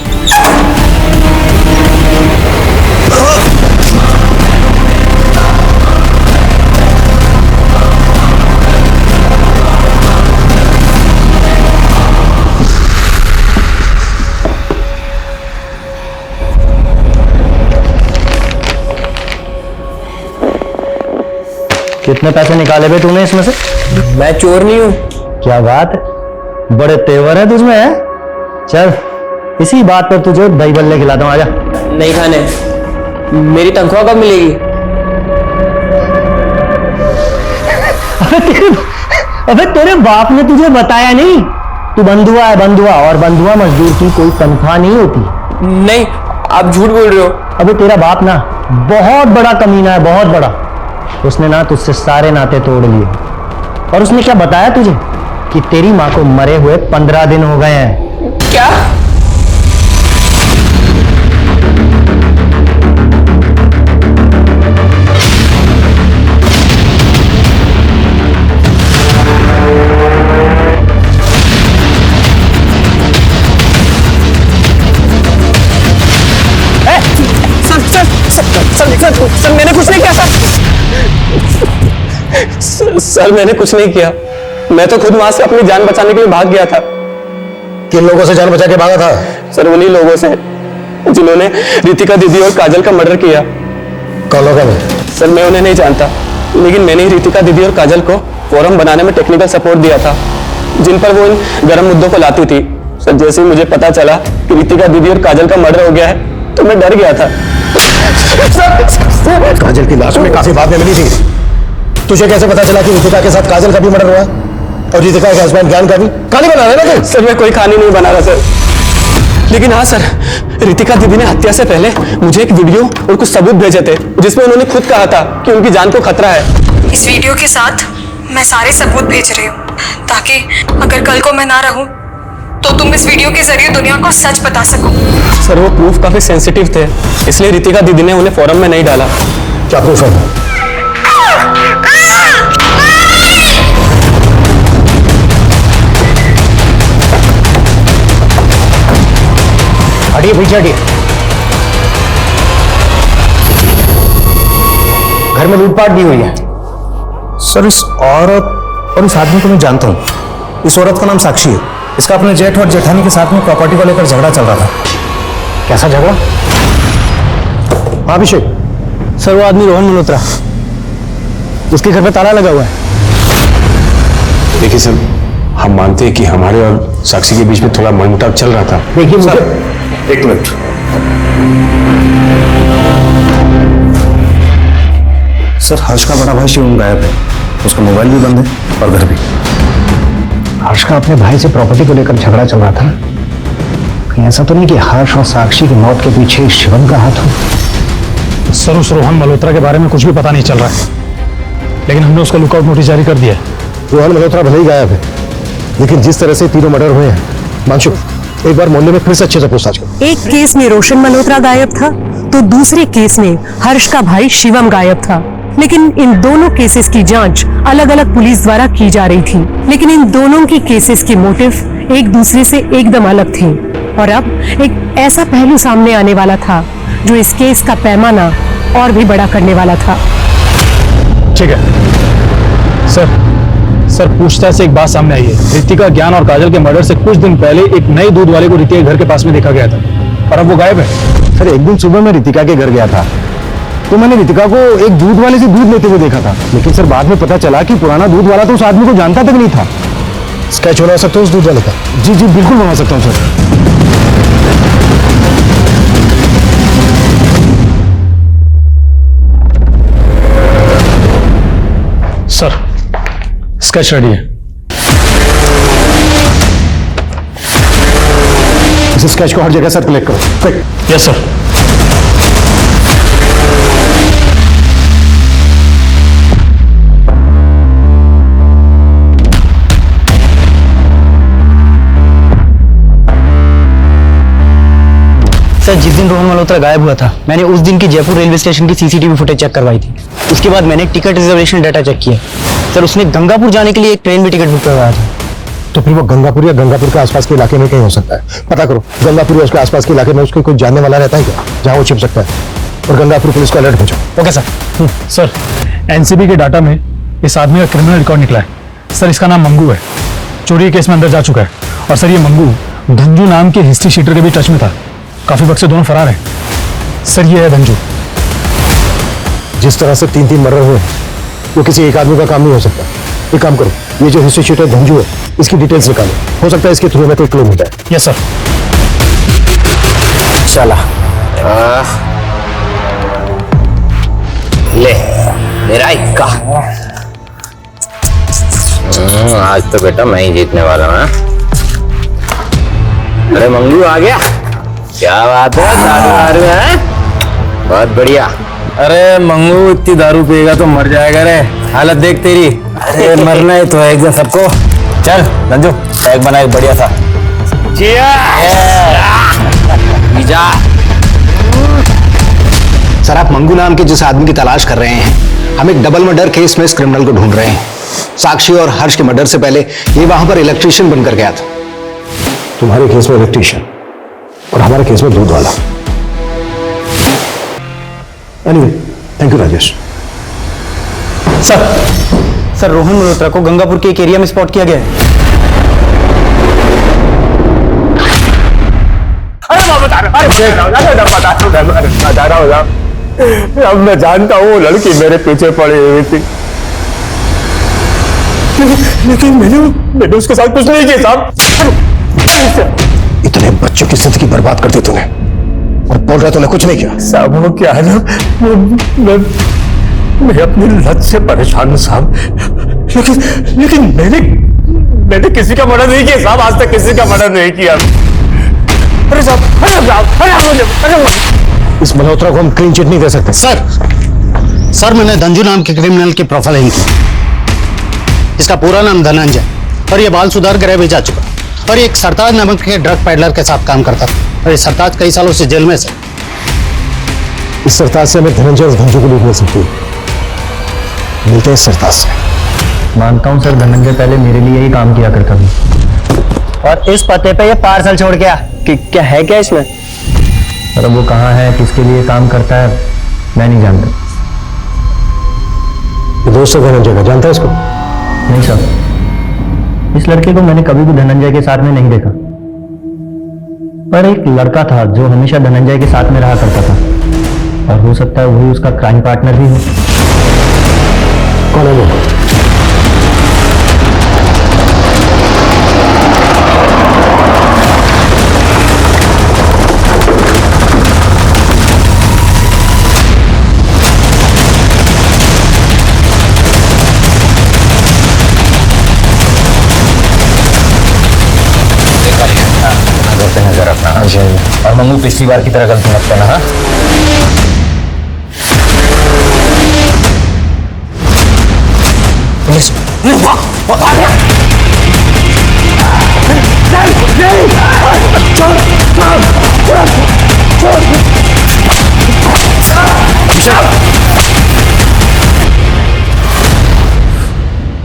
कितने पैसे निकाले बे तूने इसमें से? मैं चोर नहीं हूँ। क्या बात है, बड़े तेवर है तुझमें है? चल इसी बात पर तुझे दही बल्ले खिलाता हूँ, आजा। नहीं खाने, मेरी तनख्वाह कब मिलेगी? अबे तेरे बाप ने तुझे बताया नहीं? तू बंधुआ है, बंधुआ, और बंधुआ मजदूर की कोई तनख्वाह नहीं होती। नहीं, आप झूठ बोल रहे हो। अबे तेरा बाप ना बहुत बड़ा कमीना है, बहुत बड़ा। उसने ना तुझसे सारे नाते तोड़ लिए, और उसने क्या बताया तुझे कि तेरी माँ को मरे हुए 15 दिन हो गए हैं। क्या? सर मैंने कुछ नहीं किया सर मैंने कुछ नहीं किया। मैं तो खुद वहां से अपनी जान बचाने के लिए भाग गया था। किन लोगों से जान बचा के भागा था? सर उन्हीं लोगों से जिन्होंने रितिका दीदी और काजल का मर्डर किया। कौन लोग हैं? सर मैं उन्हें नहीं जानता, लेकिन मैंने ही रितिका दीदी और काजल को फोरम बनाने में टेक्निकल सपोर्ट दिया था, जिन पर वो इन गर्म मुद्दों को लाती थी। सर जैसे ही मुझे पता चला कि रितिका दीदी और काजल का मर्डर हो गया है तो मैं डर गया था। काजल की लाश में काफी बाद में मिली थी। तुझे कैसे पता चला कि रितिका के साथ काजल का भी मर्डर हुआ और रितिका के हस्बैंड ज्ञान का भी? कहानी बना रहे ना तू? सर मैं कोई कहानी नहीं बना रहा सर, लेकिन हाँ सर, रितिका दीदी ने हत्या से पहले मुझे एक वीडियो और कुछ सबूत भेजे थे जिसमें उन्होंने खुद कहा था कि उनकी जान को खतरा है। इस वीडियो के साथ मैं सारे सबूत भेज रही हूँ ताकि अगर कल को मैं ना रहूं तो तुम इस वीडियो के जरिए दुनिया को सच बता सको। सर वो प्रूफ काफी सेंसिटिव थे, इसलिए रितिका दीदी ने उन्हें फोरम में नहीं डाला। क्या प्रूफ है? हटिए पीछे हटिए। घर में लूटपाट भी हुई है। सर इस औरत और इस आदमी को मैं जानता हूं। इस औरत का नाम साक्षी है। इसका अपने जेठ और जेठानी के साथ में प्रॉपर्टी को लेकर झगड़ा चल रहा था। कैसा झगड़ा? हाँ अभिषेक, सर वो आदमी रोहन मल्होत्रा, उसके घर पे ताला लगा हुआ है। देखिए सर, हम मानते हैं कि हमारे और साक्षी के बीच में थोड़ा मनमुटाव चल रहा था। देखिए मुझे एक मिनट। सर हर्ष का बड़ा भाई शिवम गायब है, उसका मोबाइल भी बंद है और घर भी। हर्ष का अपने भाई से प्रॉपर्टी को लेकर झगड़ा चल रहा था। कहीं ऐसा तो नहीं कि हर्ष और साक्षी की मौत के पीछे शिवम का हाथ हो? सर उस रोहन मल्होत्रा के बारे में कुछ भी पता नहीं चल रहा है, लेकिन हमने उसका लुकआउट नोटिस जारी कर दिया है। रोहन मल्होत्रा भले ही गायब है, लेकिन जिस तरह से तीनों मर्डर हुए हैं, मानशु एक बार मोहल्ले में फिर से अच्छे से पूछताछ करो। एक केस में रोशन मल्होत्रा गायब था तो दूसरे केस में हर्ष का भाई शिवम गायब था, लेकिन इन दोनों केसेस की जांच अलग अलग पुलिस द्वारा की जा रही थी। लेकिन इन दोनों की केसेस के मोटिव एक दूसरे से एकदम अलग थे, और अब एक ऐसा पहलू सामने आने वाला था जो इस केस का पैमाना और भी बड़ा करने वाला था। ठीक है सर, पूछताछ से एक बात सामने आई है। रितिका, ज्ञान और काजल के मर्डर से कुछ दिन पहले एक नई दूध वाले को रितिका के घर के पास में देखा गया था, और अब वो गायब है। सर एक दिन सुबह मैं रितिका के घर गया था तो मैंने रितिका को एक दूध वाले से दूध लेते हुए देखा था, लेकिन सर बाद में पता चला कि पुराना दूध वाला तो उस आदमी को जानता तक नहीं था। स्केच बना सकते हो उस दूध वाले का? जी जी बिल्कुल बना सकता हूँ सर। सर स्केच रेडी है। इस स्केच को हर जगह सर क्लिक करो। Yes sir. सर जिस दिन रोहन मल्होत्रा गायब हुआ था, मैंने उस दिन की जयपुर रेलवे स्टेशन की सीसीटीवी फुटेज चेक करवाई थी। उसके बाद मैंने टिकट रिजर्वेशन डाटा चेक किया। सर उसने गंगापुर जाने के लिए एक ट्रेन में टिकट बुक करवाया था। तो फिर वो गंगापुर या गंगापुर के आसपास के इलाके में कहीं हो सकता है। पता करो गंगापुर या उसके आसपास के इलाके में उसके कोई जानने वाला रहता है क्या, जहाँ वो छिप सकता है। और गंगापुर पुलिस को अलर्ट भेजो। Okay sir. सर एनसीबी के डाटा में इस आदमी का क्रिमिनल रिकॉर्ड निकला है। सर इसका नाम मंगू है, चोरी केस में अंदर जा चुका है। और सर ये मंगू धंजू नाम के हिस्ट्री शीटर के भी टच में था। काफी वक्त से दोनों फरार हैं। सर ये है धंजू। जिस तरह से 3-3 मर्डर हुए वो किसी एक आदमी का काम नहीं हो सकता। एक काम करो, ये जो हिस्ट्री शीटर धंजू है इसकी डिटेल्स निकालो, हो सकता है इसके थ्रू में कोई क्लू मिल जाए। Yes sir. चला ले मेरा इक्का। आज तो बेटा मैं ही जीतने वाला हूँ। अरे मंगू आ गया, क्या बात है, दारू है, बहुत बढ़िया। अरे मंगू इतनी दारू पिएगा तो मर जाएगा रे, हालत देख तेरी। अरे मरना ही तो है एक दिन सबको। चल रंजू पैक बना एक बढ़िया सा। सर आप मंगू नाम के जिस आदमी की तलाश कर रहे हैं, हम एक डबल मर्डर केस में इस क्रिमिनल को ढूंढ रहे हैं। साक्षी और हर्ष के मर्डर से पहले ये वहां पर इलेक्ट्रीशियन बनकर गया था। तुम्हारे केस में इलेक्ट्रीशियन और हमारे केस में दूध वाला। Anyway thank you Rajesh. Sir Rohan Malhotra को गंगापुर के एक एरिया में स्पॉट किया गया है। अब मैं जानता हूँ लड़की मेरे पीछे पड़ी हुई थी, लेकिन मैंने उसके साथ कुछ नहीं किया साहब। इतने बच्चों की जिंदगी बर्बाद कर दी तूने और बोल रहा तूने कुछ नहीं किया। साहब वो क्या है ना, मैं अपनी लत से परेशान हूँ साहब, लेकिन मैंने किसी का मर्डर नहीं किया साहब, आज तक किसी का मर्डर नहीं किया। अरे साहब इस मल्होत्रा को हम क्लीन चिट नहीं दे सकते। सर मैंने धंजू नाम के क्रिमिनल की प्रोफाइलिंग की। इसका पूरा नाम धनंजय और ये बाल सुधार गृह भी जा चुका और ये एक सरताज नामक के ड्रग पैडलर के साथ काम करता था और ये सरताज कई सालों से जेल में से। इस सरताज से हमें धनंजय और धंजू को लूट मिल सकती है। मिलते हैं सरताज से। मानता हूँ सर धनंजय पहले मेरे लिए ही काम किया करता था। और इस पते पे ये पार्सल छोड़ गया कि क्या है क्या इसमें? अरे वो कहाँ है, किसके लिए काम करता है, मैं नहीं जानता। ये दोस्त है धनंजय का, जानता है इसको? नहीं सर, इस लड़के को मैंने कभी भी धनंजय के साथ में नहीं देखा। पर एक लड़का था जो हमेशा धनंजय के साथ में रहा करता था और हो सकता है वही उसका क्राइम पार्टनर भी हो। कौन है वो? नजर रखना और मंगू पिछली बार की तरह गलती मत करना। हाँ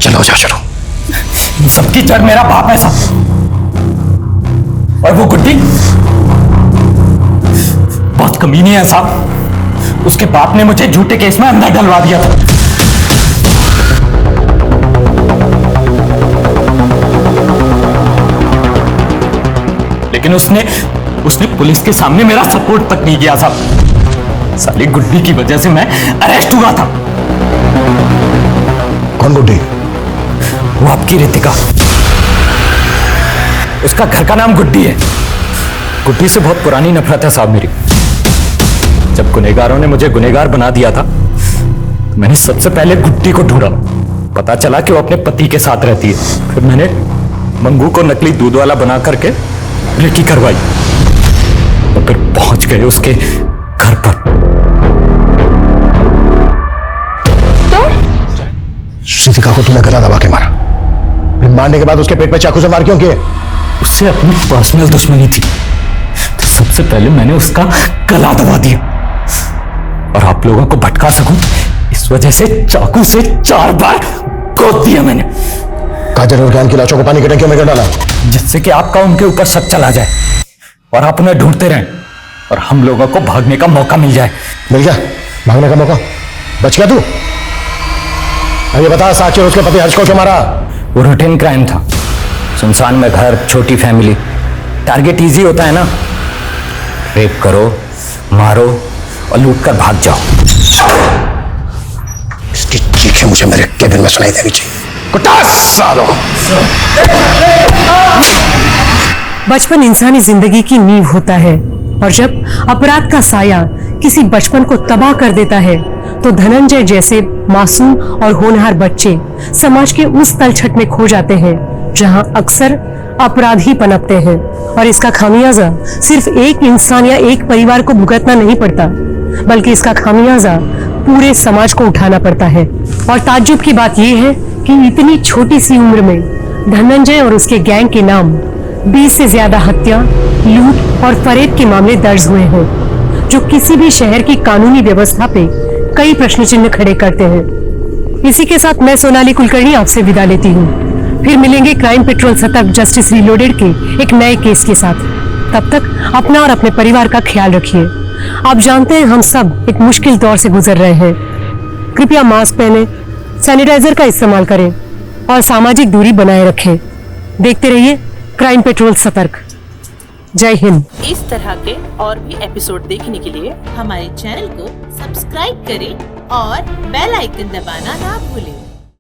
चलो जाओ चलो। इन सबकी जड़ मेरा बाप है साहब, और वो गुड्डी बहुत कमीनी है साहब। उसके बाप ने मुझे झूठे केस में अंदर डलवा दिया था। लेकिन उसने पुलिस के सामने मेरा सपोर्ट तक नहीं किया साहब। साली गुड्डी की वजह से मैं अरेस्ट हुआ था। कौन गुड्डी? वो आपकी रितिका, उसका घर का नाम गुड्डी है। गुड्डी से बहुत पुरानी नफरत है साहब मेरी। जब गुनहगारों ने मुझे गुनहगार बना दिया था तो मैंने सबसे पहले गुड्डी को ढूंढा। पता चला कि वो अपने पति के साथ रहती है। फिर मैंने मंगू को नकली दूध वाला बना करके रेकी करवाई और फिर पहुंच गए उसके घर पर। श्रीतिका को तूने गला दबा के मारा, फिर मारने के बाद उसके पेट पे चाकू से वार क्यों किए? उससे अपनी पर्सनल दुश्मनी थी। सबसे पहले मैंने उसका गला दबा दिया और आप लोगों को भटका सकूं इस वजह से चाकू से 4 बार गोद दिया मैंने। काजल और ज्ञान की लाशों को पानी की टंकियों में कर डाला, जिससे कि आपका उनके ऊपर शक चला जाए और आप उन्हें ढूंढते रहें और हम लोगों को भागने का मौका मिल जाए। मिल गया भागने का मौका? बच गया तू? ये बता, साक्षी और उसके पति हर्ष को क्यों मारा? वो रूटीन क्राइम था, सुनसान में घर, छोटी फैमिली, टारगेट इजी होता है ना, रेप करो, मारो और लूट कर भाग जाओ। इसकी चीखें मुझे मेरे केबिन में सुनाई देनी चाहिए। कुत्ता सालो! बचपन इंसानी जिंदगी की नींव होता है और जब अपराध का साया किसी बचपन को तबाह कर देता है तो धनंजय जैसे मासूम और होनहार बच्चे समाज के उस तलछट में खो जाते हैं जहां अक्सर अपराध ही पनपते हैं और इसका खामियाजा सिर्फ एक इंसान या एक परिवार को भुगतना नहीं पड़ता, बल्कि इसका खामियाजा पूरे समाज को उठाना पड़ता है। और ताज्जुब की बात यह है कि इतनी छोटी सी उम्र में धनंजय और उसके गैंग के नाम 20 से ज्यादा हत्या, लूट और फरेब के मामले दर्ज हुए हैं, जो किसी भी शहर की कानूनी व्यवस्था पे कई प्रश्न चिन्ह खड़े करते हैं। इसी के साथ मैं सोनाली कुलकर्णी आपसे विदा लेती हूँ। फिर मिलेंगे क्राइम पेट्रोल सतर्क जस्टिस रीलोडेड के एक नए केस के साथ। तब तक अपना और अपने परिवार का ख्याल रखिए। आप जानते हैं हम सब एक मुश्किल दौर से गुजर रहे हैं। कृपया मास्क पहने, सैनिटाइजर का इस्तेमाल करें और सामाजिक दूरी बनाए रखें। देखते रहिए क्राइम पेट्रोल सतर्क। जय हिंद। इस तरह के और भी एपिसोड देखने के लिए हमारे चैनल को सब्सक्राइब करें और बेल आइकन दबाना ना भूलें।